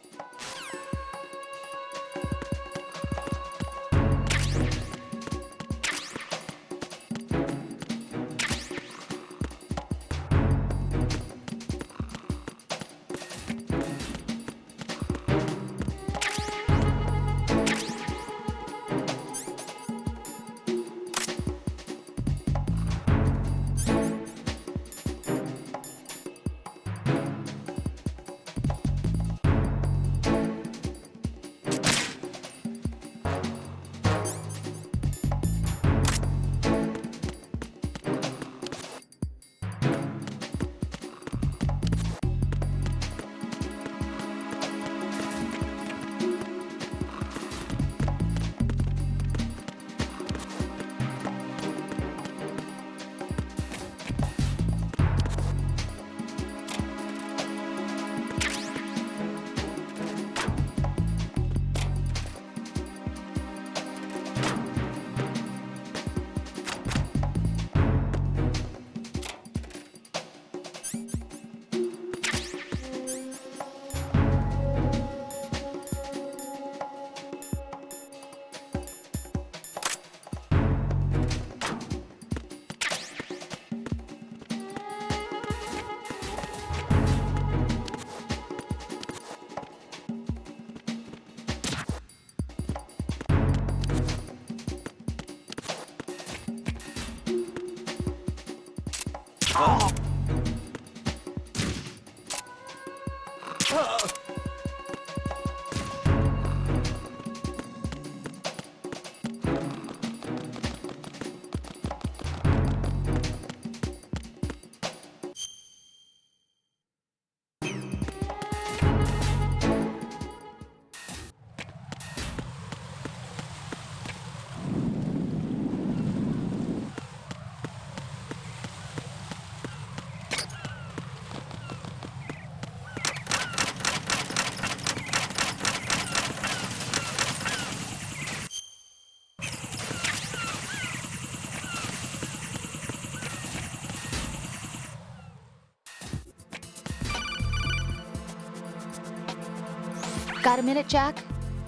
Got a minute, Jack?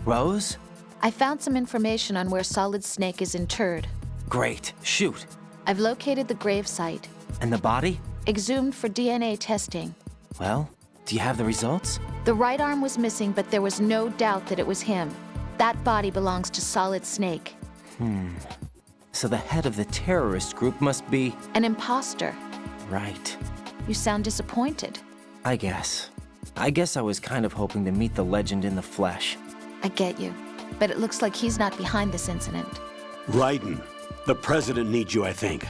Rose? I found some information on where Solid Snake is interred. Great. Shoot. I've located the grave site. And the body? Exhumed for DNA testing. Well, do you have the results? The right arm was missing, but there was no doubt that it was him. That body belongs to Solid Snake. So the head of the terrorist group must be... An imposter. Right. You sound disappointed. I guess I was kind of hoping to meet the legend in the flesh. I get you. But it looks like he's not behind this incident. Raiden, the president needs you, I think.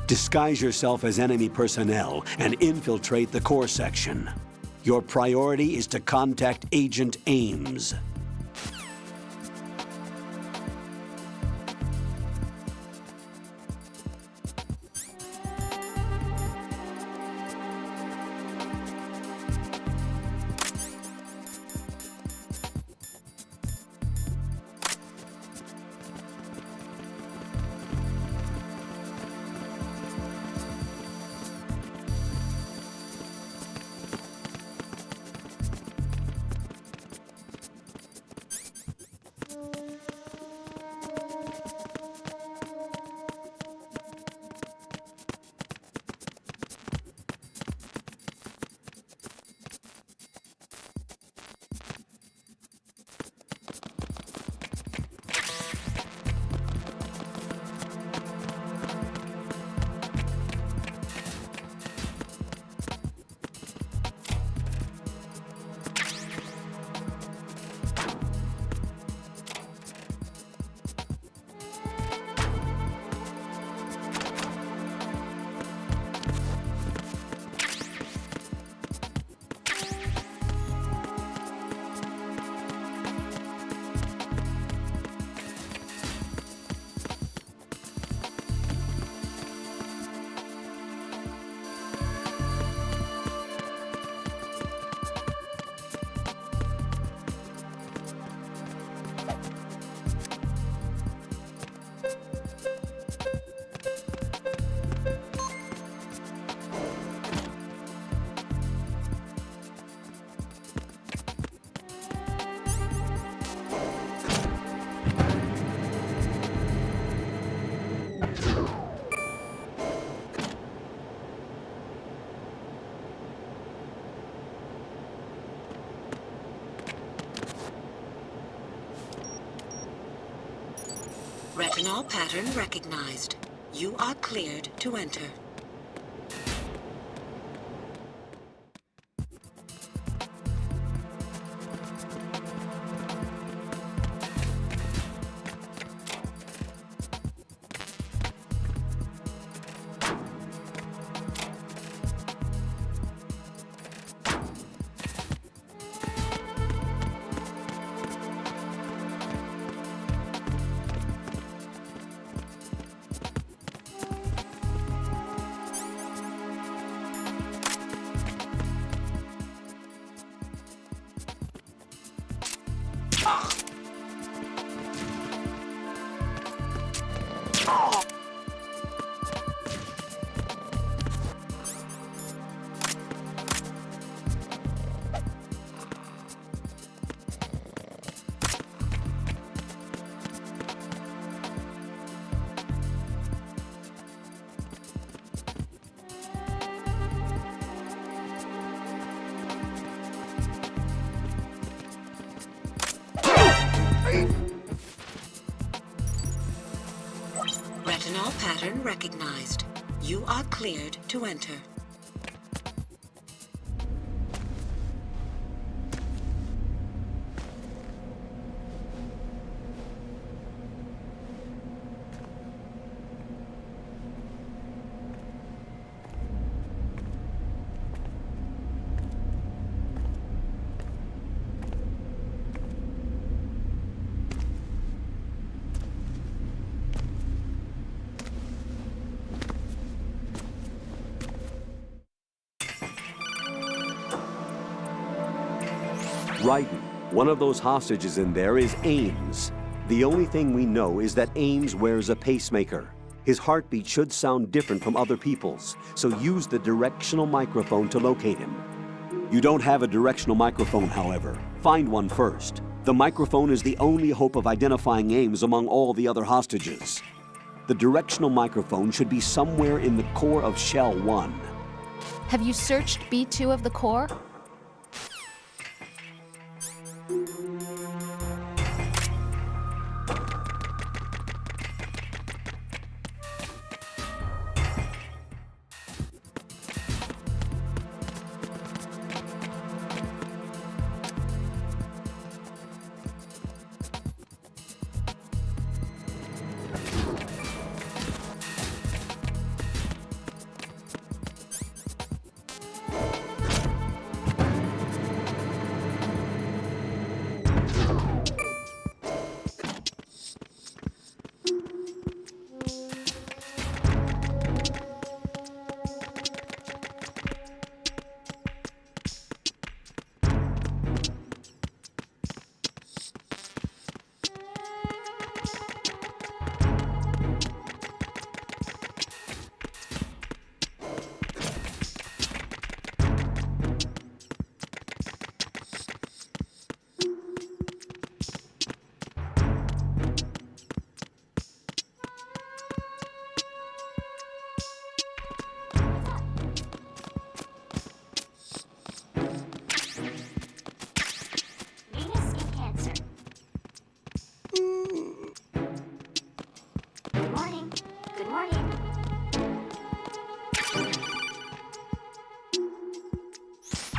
Disguise yourself as enemy personnel and infiltrate the core section. Your priority is to contact Agent Ames. Retinol pattern recognized. You are cleared to enter. Retinol pattern recognized. You are cleared to enter. Raiden, one of those hostages in there is Ames. The only thing we know is that Ames wears a pacemaker. His heartbeat should sound different from other people's, so use the directional microphone to locate him. You don't have a directional microphone, however. Find one first. The microphone is the only hope of identifying Ames among all the other hostages. The directional microphone should be somewhere in the core of Shell 1. Have you searched B2 of the core?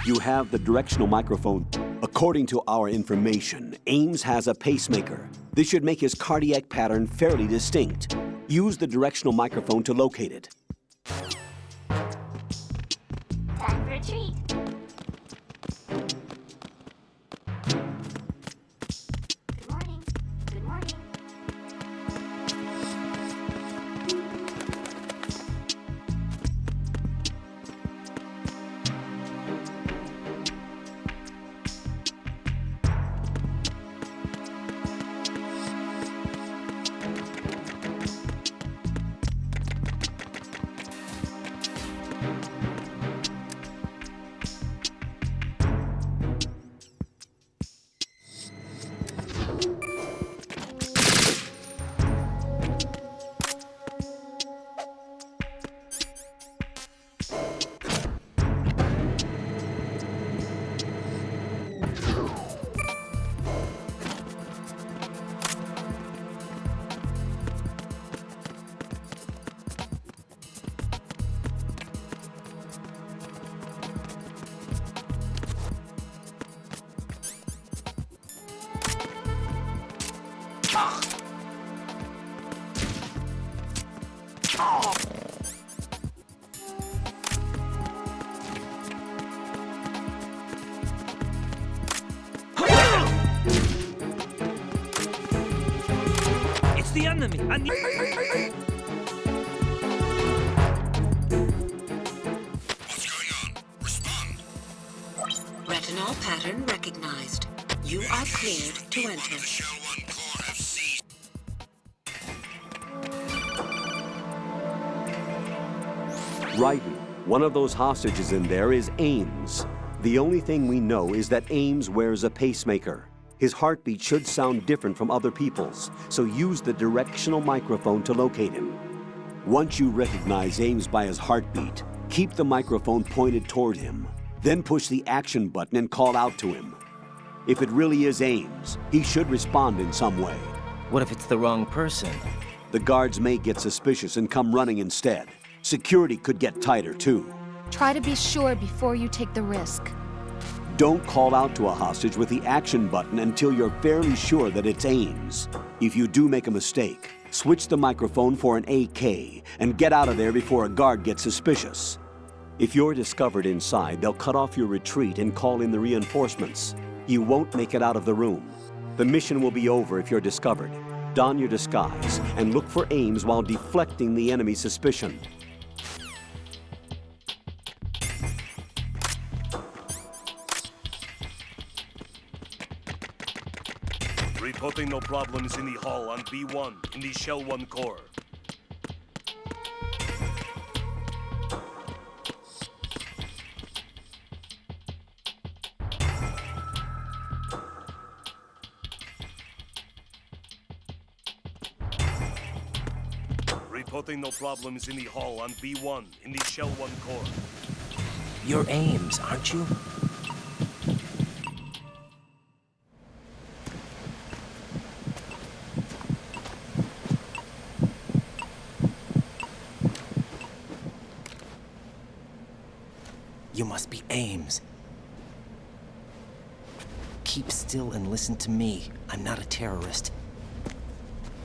You have the directional microphone. According to our information, Ames has a pacemaker. This should make his cardiac pattern fairly distinct. Use the directional microphone to locate it. Time for a treat. Good morning. Good morning. It's the enemy. Retinol pattern recognized. You are cleared to enter. Raiden, one of those hostages in there is Ames. The only thing we know is that Ames wears a pacemaker. His heartbeat should sound different from other people's, so use the directional microphone to locate him. Once you recognize Ames by his heartbeat, keep the microphone pointed toward him. Then push the action button and call out to him. If it really is Ames, he should respond in some way. What if it's the wrong person? The guards may get suspicious and come running instead. Security could get tighter, too. Try to be sure before you take the risk. Don't call out to a hostage with the action button until you're fairly sure that it's Ames. If you do make a mistake, switch the microphone for an AK and get out of there before a guard gets suspicious. If you're discovered inside, they'll cut off your retreat and call in the reinforcements. You won't make it out of the room. The mission will be over if you're discovered. Don your disguise and look for Ames while deflecting the enemy's suspicion. Reporting no problems in the hall on B1 in the Shell 1 core. Reporting no problems in the hall on B1 in the Shell 1 core. You're Ames, aren't you? You must be Ames. Keep still and listen to me. I'm not a terrorist.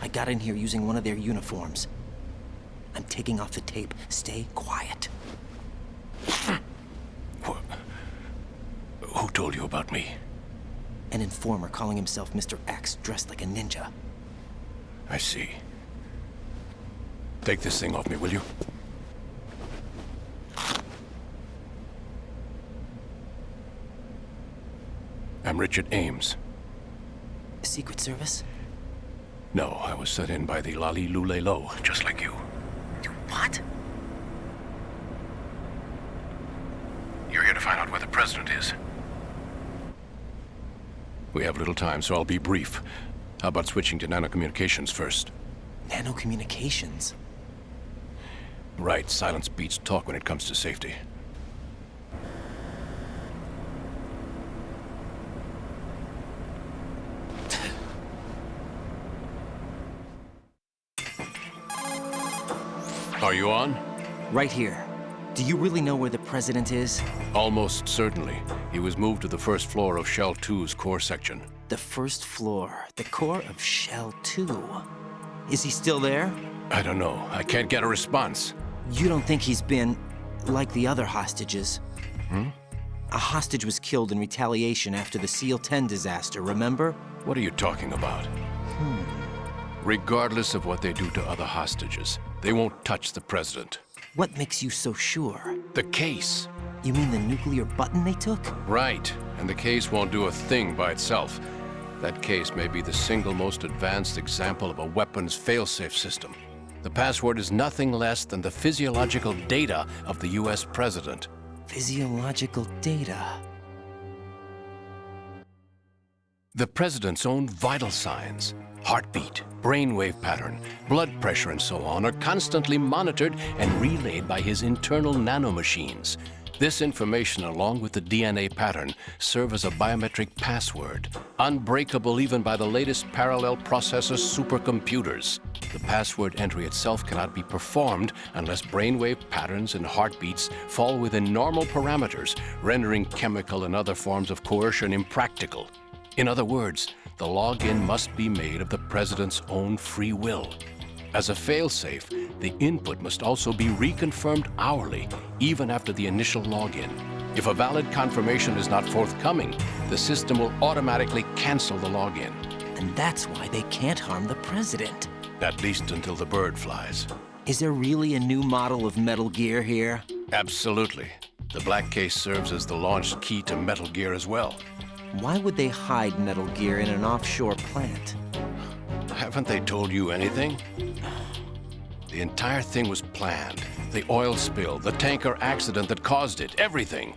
I got in here using one of their uniforms. I'm taking off the tape. Stay quiet. Who told you about me? An informer calling himself Mr. X, dressed like a ninja. I see. Take this thing off me, will you? I'm Richard Ames. Secret Service? No, I was sent in by the Lali Lule Lo, just like you. What? You're here to find out where the president is. We have little time, so I'll be brief. How about switching to nanocommunications first? Nanocommunications? Right, silence beats talk when it comes to safety. Are you on? Right here. Do you really know where the president is? Almost certainly. He was moved to the first floor of Shell 2's core section. The first floor. The core of Shell 2. Is he still there? I don't know. I can't get a response. You don't think he's been like the other hostages? A hostage was killed in retaliation after the SEAL 10 disaster, remember? What are you talking about? Regardless of what they do to other hostages, they won't touch the president. What makes you so sure? The case. You mean the nuclear button they took? Right, and the case won't do a thing by itself. That case may be the single most advanced example of a weapons failsafe system. The password is nothing less than the physiological data of the US president. Physiological data? The president's own vital signs, heartbeat, brainwave pattern, blood pressure, and so on are constantly monitored and relayed by his internal nanomachines. This information, along with the DNA pattern, serve as a biometric password, unbreakable even by the latest parallel processor supercomputers. The password entry itself cannot be performed unless brainwave patterns and heartbeats fall within normal parameters, rendering chemical and other forms of coercion impractical. In other words, the login must be made of the President's own free will. As a failsafe, the input must also be reconfirmed hourly, even after the initial login. If a valid confirmation is not forthcoming, the system will automatically cancel the login. And that's why they can't harm the President. At least until the bird flies. Is there really a new model of Metal Gear here? Absolutely. The black case serves as the launch key to Metal Gear as well. Why would they hide Metal Gear in an offshore plant? Haven't they told you anything? The entire thing was planned. The oil spill, the tanker accident that caused it, everything.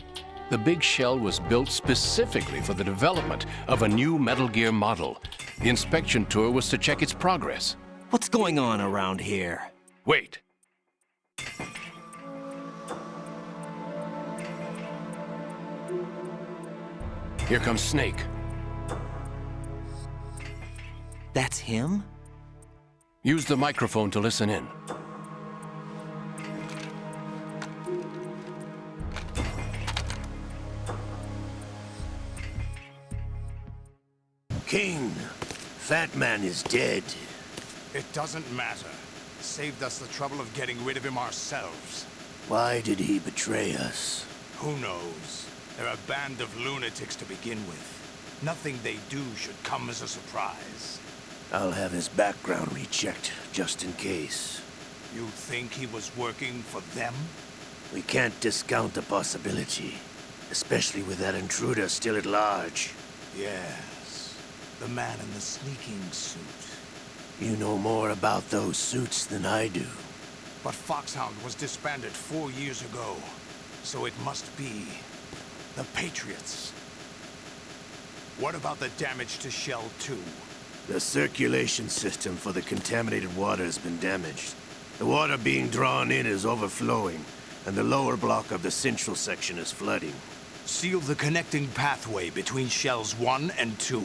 The big shell was built specifically for the development of a new Metal Gear model. The inspection tour was to check its progress. What's going on around here? Wait. Here comes Snake. That's him? Use the microphone to listen in. King, Fat Man is dead. It doesn't matter. Saved us the trouble of getting rid of him ourselves. Why did he betray us? Who knows? They're a band of lunatics to begin with. Nothing they do should come as a surprise. I'll have his background rechecked, just in case. You think he was working for them? We can't discount the possibility, especially with that intruder still at large. Yes, the man in the sneaking suit. You know more about those suits than I do. But Foxhound was disbanded 4 years ago, so it must be the Patriots. What about the damage to Shell 2? The circulation system for the contaminated water has been damaged. The water being drawn in is overflowing, and the lower block of the central section is flooding. Seal the connecting pathway between Shells 1 and 2.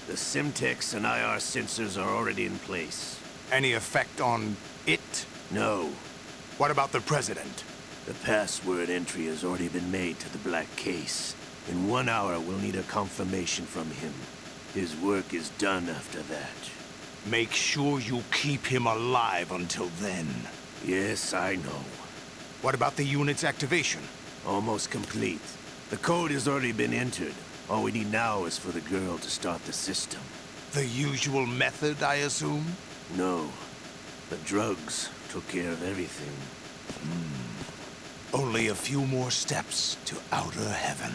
The Simtex and IR sensors are already in place. Any effect on it? No. What about the President? The password entry has already been made to the black case. In 1 hour, we'll need a confirmation from him. His work is done after that. Make sure you keep him alive until then. Yes, I know. What about the unit's activation? Almost complete. The code has already been entered. All we need now is for the girl to start the system. The usual method, I assume? No. The drugs took care of everything. Only a few more steps to outer heaven.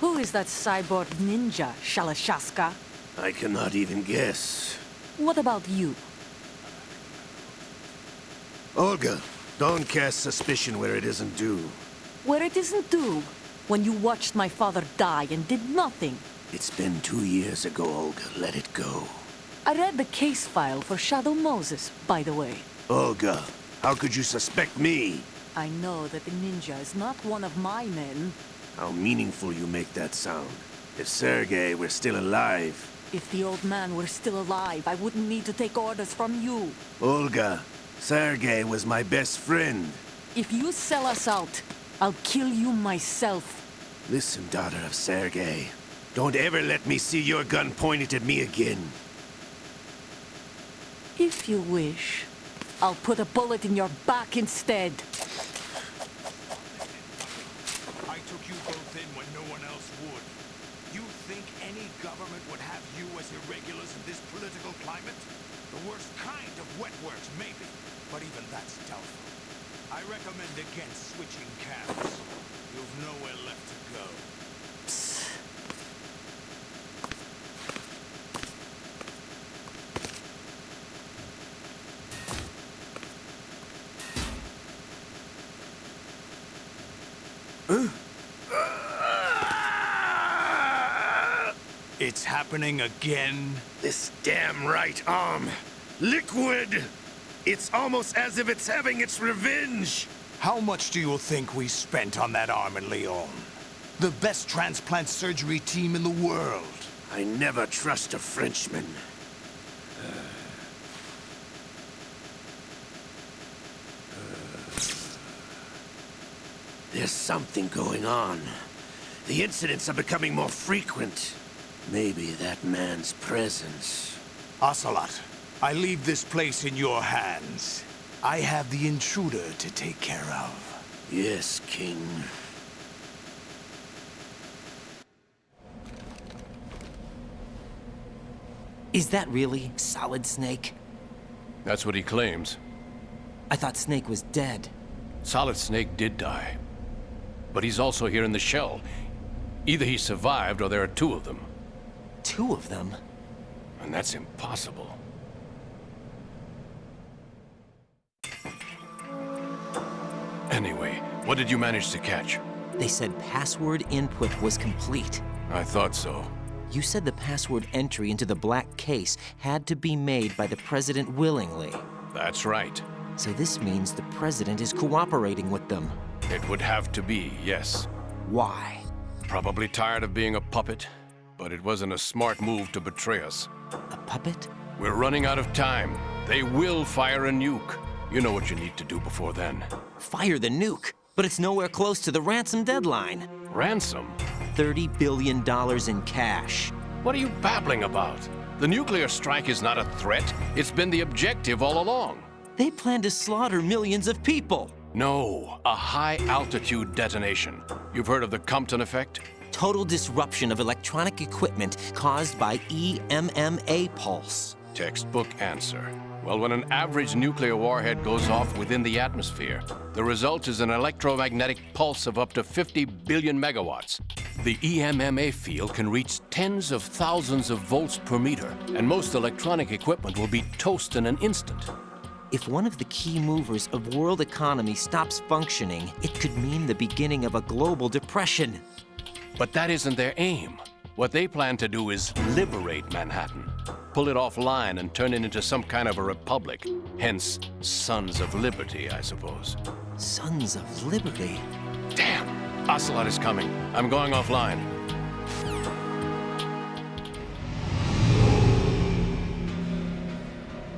Who is that cyborg ninja, Shalashaska? I cannot even guess. What about you? Olga, don't cast suspicion where it isn't due. Where it isn't due? When you watched my father die and did nothing. It's been 2 years ago, Olga. Let it go. I read the case file for Shadow Moses, by the way. Olga, how could you suspect me? I know that the ninja is not one of my men. How meaningful you make that sound. If Sergei were still alive... If the old man were still alive, I wouldn't need to take orders from you. Olga, Sergei was my best friend. If you sell us out, I'll kill you myself. Listen, daughter of Sergei. Don't ever let me see your gun pointed at me again. If you wish, I'll put a bullet in your back instead. I took you both in when no one else would. You think any government would have you as irregulars in this political climate? The worst kind of wet works, maybe, but even that's doubtful. I recommend against switching camps. You've nowhere left to go. Psst. It's happening again? This damn right arm. Liquid! It's almost as if it's having its revenge! How much do you think we spent on that arm in Lyon? The best transplant surgery team in the world. I never trust a Frenchman. There's something going on. The incidents are becoming more frequent. Maybe that man's presence. Ocelot, I leave this place in your hands. I have the intruder to take care of. Yes, King. Is that really Solid Snake? That's what he claims. I thought Snake was dead. Solid Snake did die. But he's also here in the shell. Either he survived or there are two of them. Two of them? And that's impossible. Anyway, what did you manage to catch? They said password input was complete. I thought so. You said the password entry into the black case had to be made by the President willingly. That's right. So this means the President is cooperating with them. It would have to be, yes. Why? Probably tired of being a puppet, but it wasn't a smart move to betray us. A puppet? We're running out of time. They will fire a nuke. You know what you need to do before then. Fire the nuke? But it's nowhere close to the ransom deadline. Ransom? $30 billion in cash. What are you babbling about? The nuclear strike is not a threat. It's been the objective all along. They plan to slaughter millions of people. No, a high-altitude detonation. You've heard of the Compton effect? Total disruption of electronic equipment caused by EMMA pulse. Textbook answer. Well, when an average nuclear warhead goes off within the atmosphere, the result is an electromagnetic pulse of up to 50 billion megawatts. The EMMA field can reach tens of thousands of volts per meter, and most electronic equipment will be toast in an instant. If one of the key movers of world economy stops functioning, it could mean the beginning of a global depression. But that isn't their aim. What they plan to do is liberate Manhattan. Pull it offline and turn it into some kind of a republic. Hence, Sons of Liberty, I suppose. Sons of Liberty? Damn! Ocelot is coming. I'm going offline.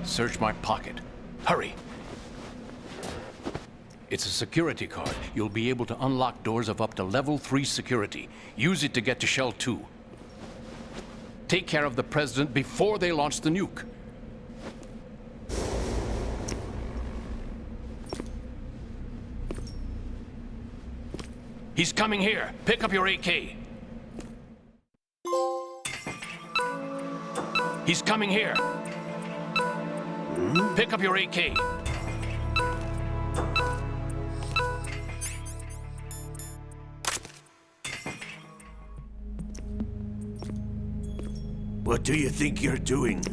Search my pocket. Hurry! It's a security card. You'll be able to unlock doors of up to level 3 security. Use it to get to Shell 2. Take care of the President before they launch the nuke. He's coming here. Pick up your AK. He's coming here. Pick up your AK. What do you think you're doing?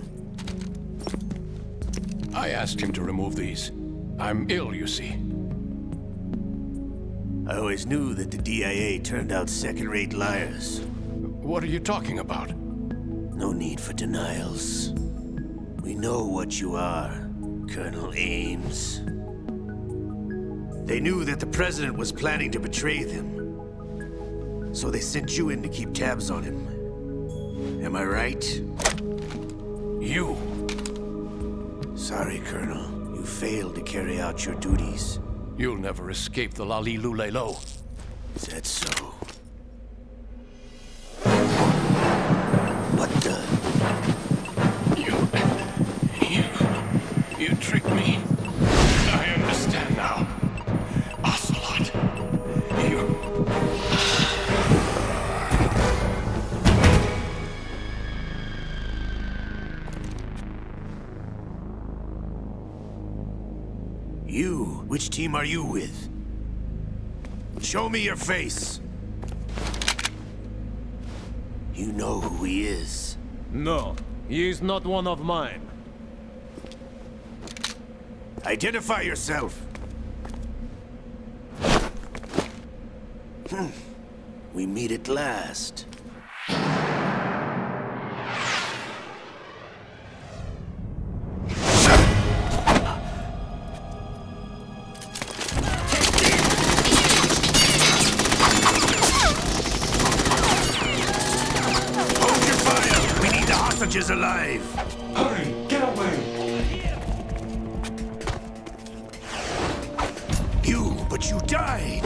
I asked him to remove these. I'm ill, you see. I always knew that the DIA turned out second-rate liars. What are you talking about? No need for denials. We know what you are, Colonel Ames. They knew that the President was planning to betray them. So they sent you in to keep tabs on him. Am I right? You! Sorry, Colonel. You failed to carry out your duties. You'll never escape the Lali-Lu-Lay-Lo. Is that so? What the? You tricked me. I understand now. Ocelot. You? Which team are you with? Show me your face. You know who he is. No, he is not one of mine. Identify yourself. We meet at last. Hold your fire! We need the hostages alive! Hurry! Get away! But you died!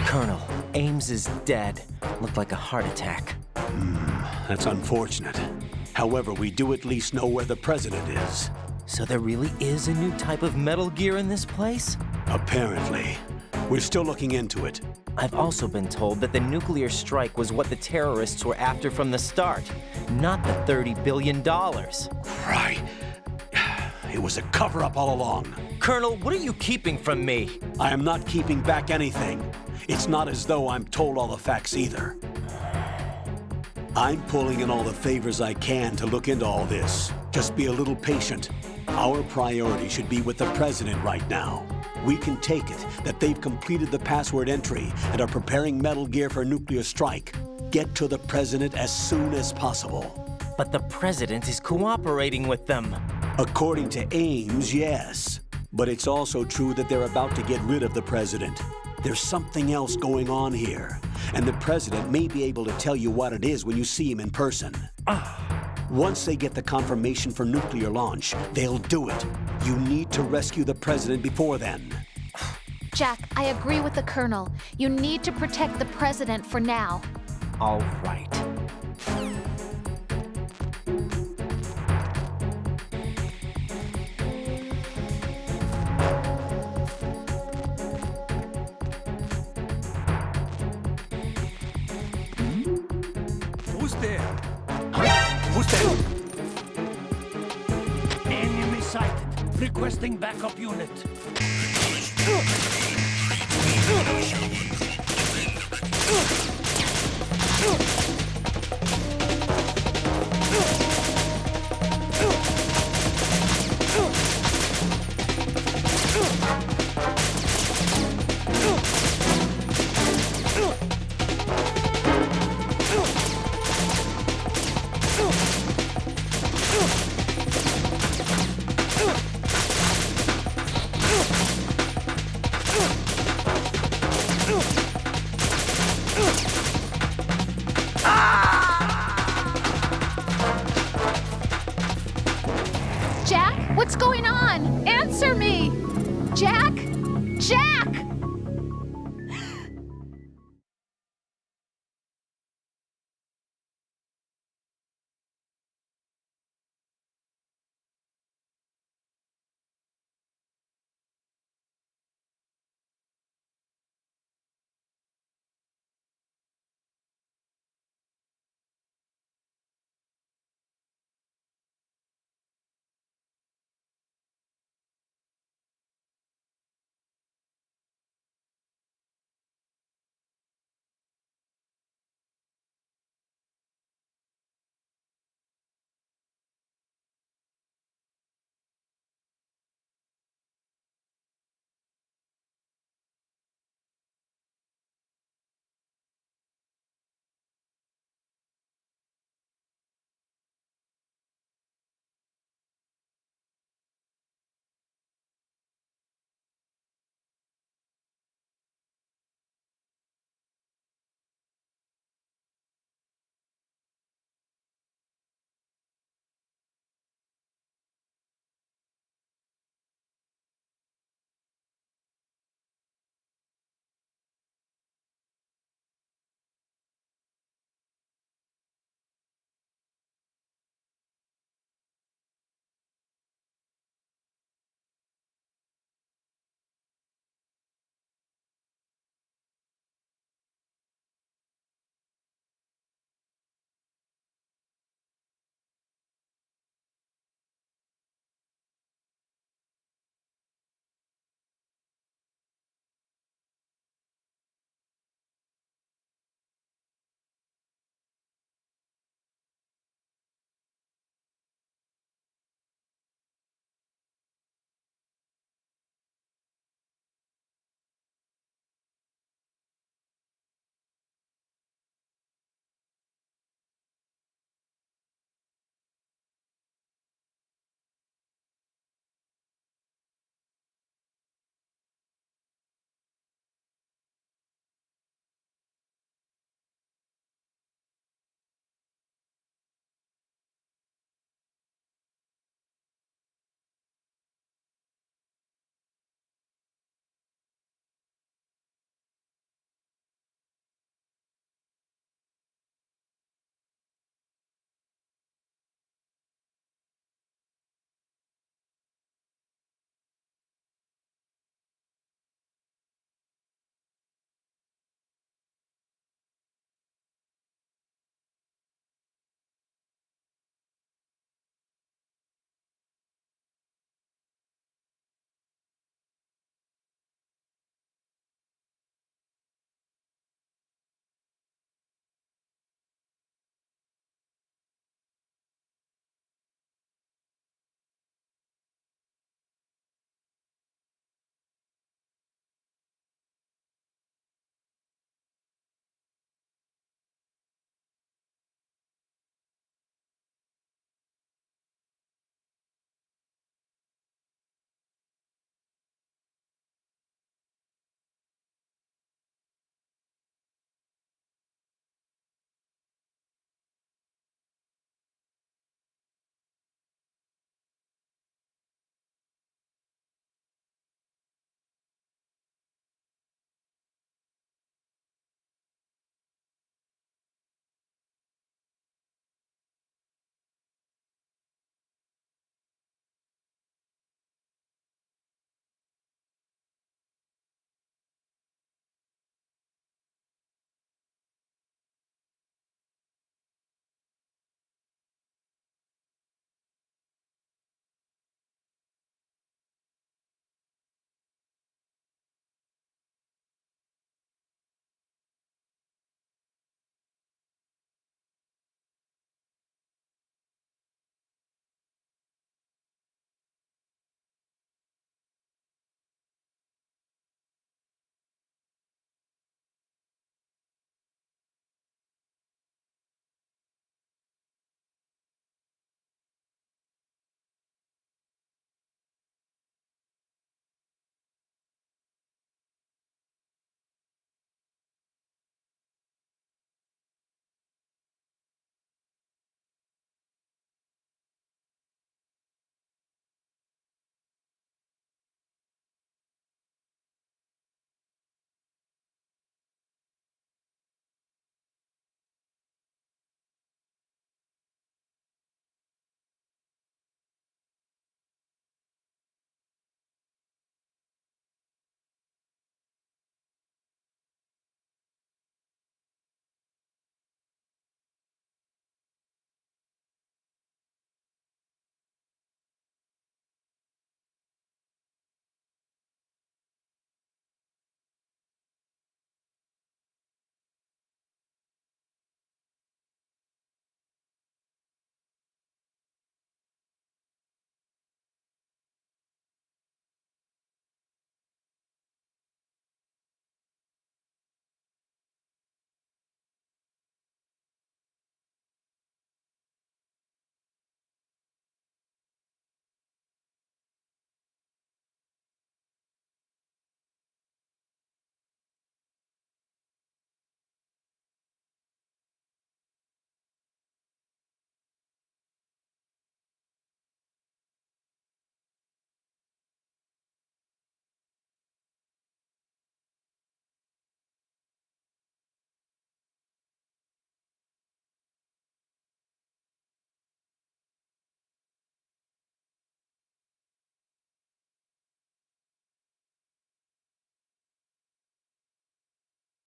Colonel, Ames is dead. Looked like a heart attack. That's unfortunate. However, we do at least know where the president is. So there really is a new type of Metal Gear in this place? Apparently. We're still looking into it. I've also been told that the nuclear strike was what the terrorists were after from the start, not the $30 billion. Right. It was a cover-up all along. Colonel, what are you keeping from me? I am not keeping back anything. It's not as though I'm told all the facts either. I'm pulling in all the favors I can to look into all this. Just be a little patient. Our priority should be with the president right now. We can take it that they've completed the password entry and are preparing Metal Gear for a nuclear strike. Get to the president as soon as possible. But the president is cooperating with them. According to Ames, yes. But it's also true that they're about to get rid of the president. There's something else going on here, and the president may be able to tell you what it is when you see him in person. Once they get the confirmation for nuclear launch, they'll do it. You need to rescue the president before then. Jack, I agree with the Colonel. You need to protect the president for now. All right. Who's there? Who's there? Enemy sighted. Requesting backup unit. Jack, what's going on? Answer me! Jack? Jack!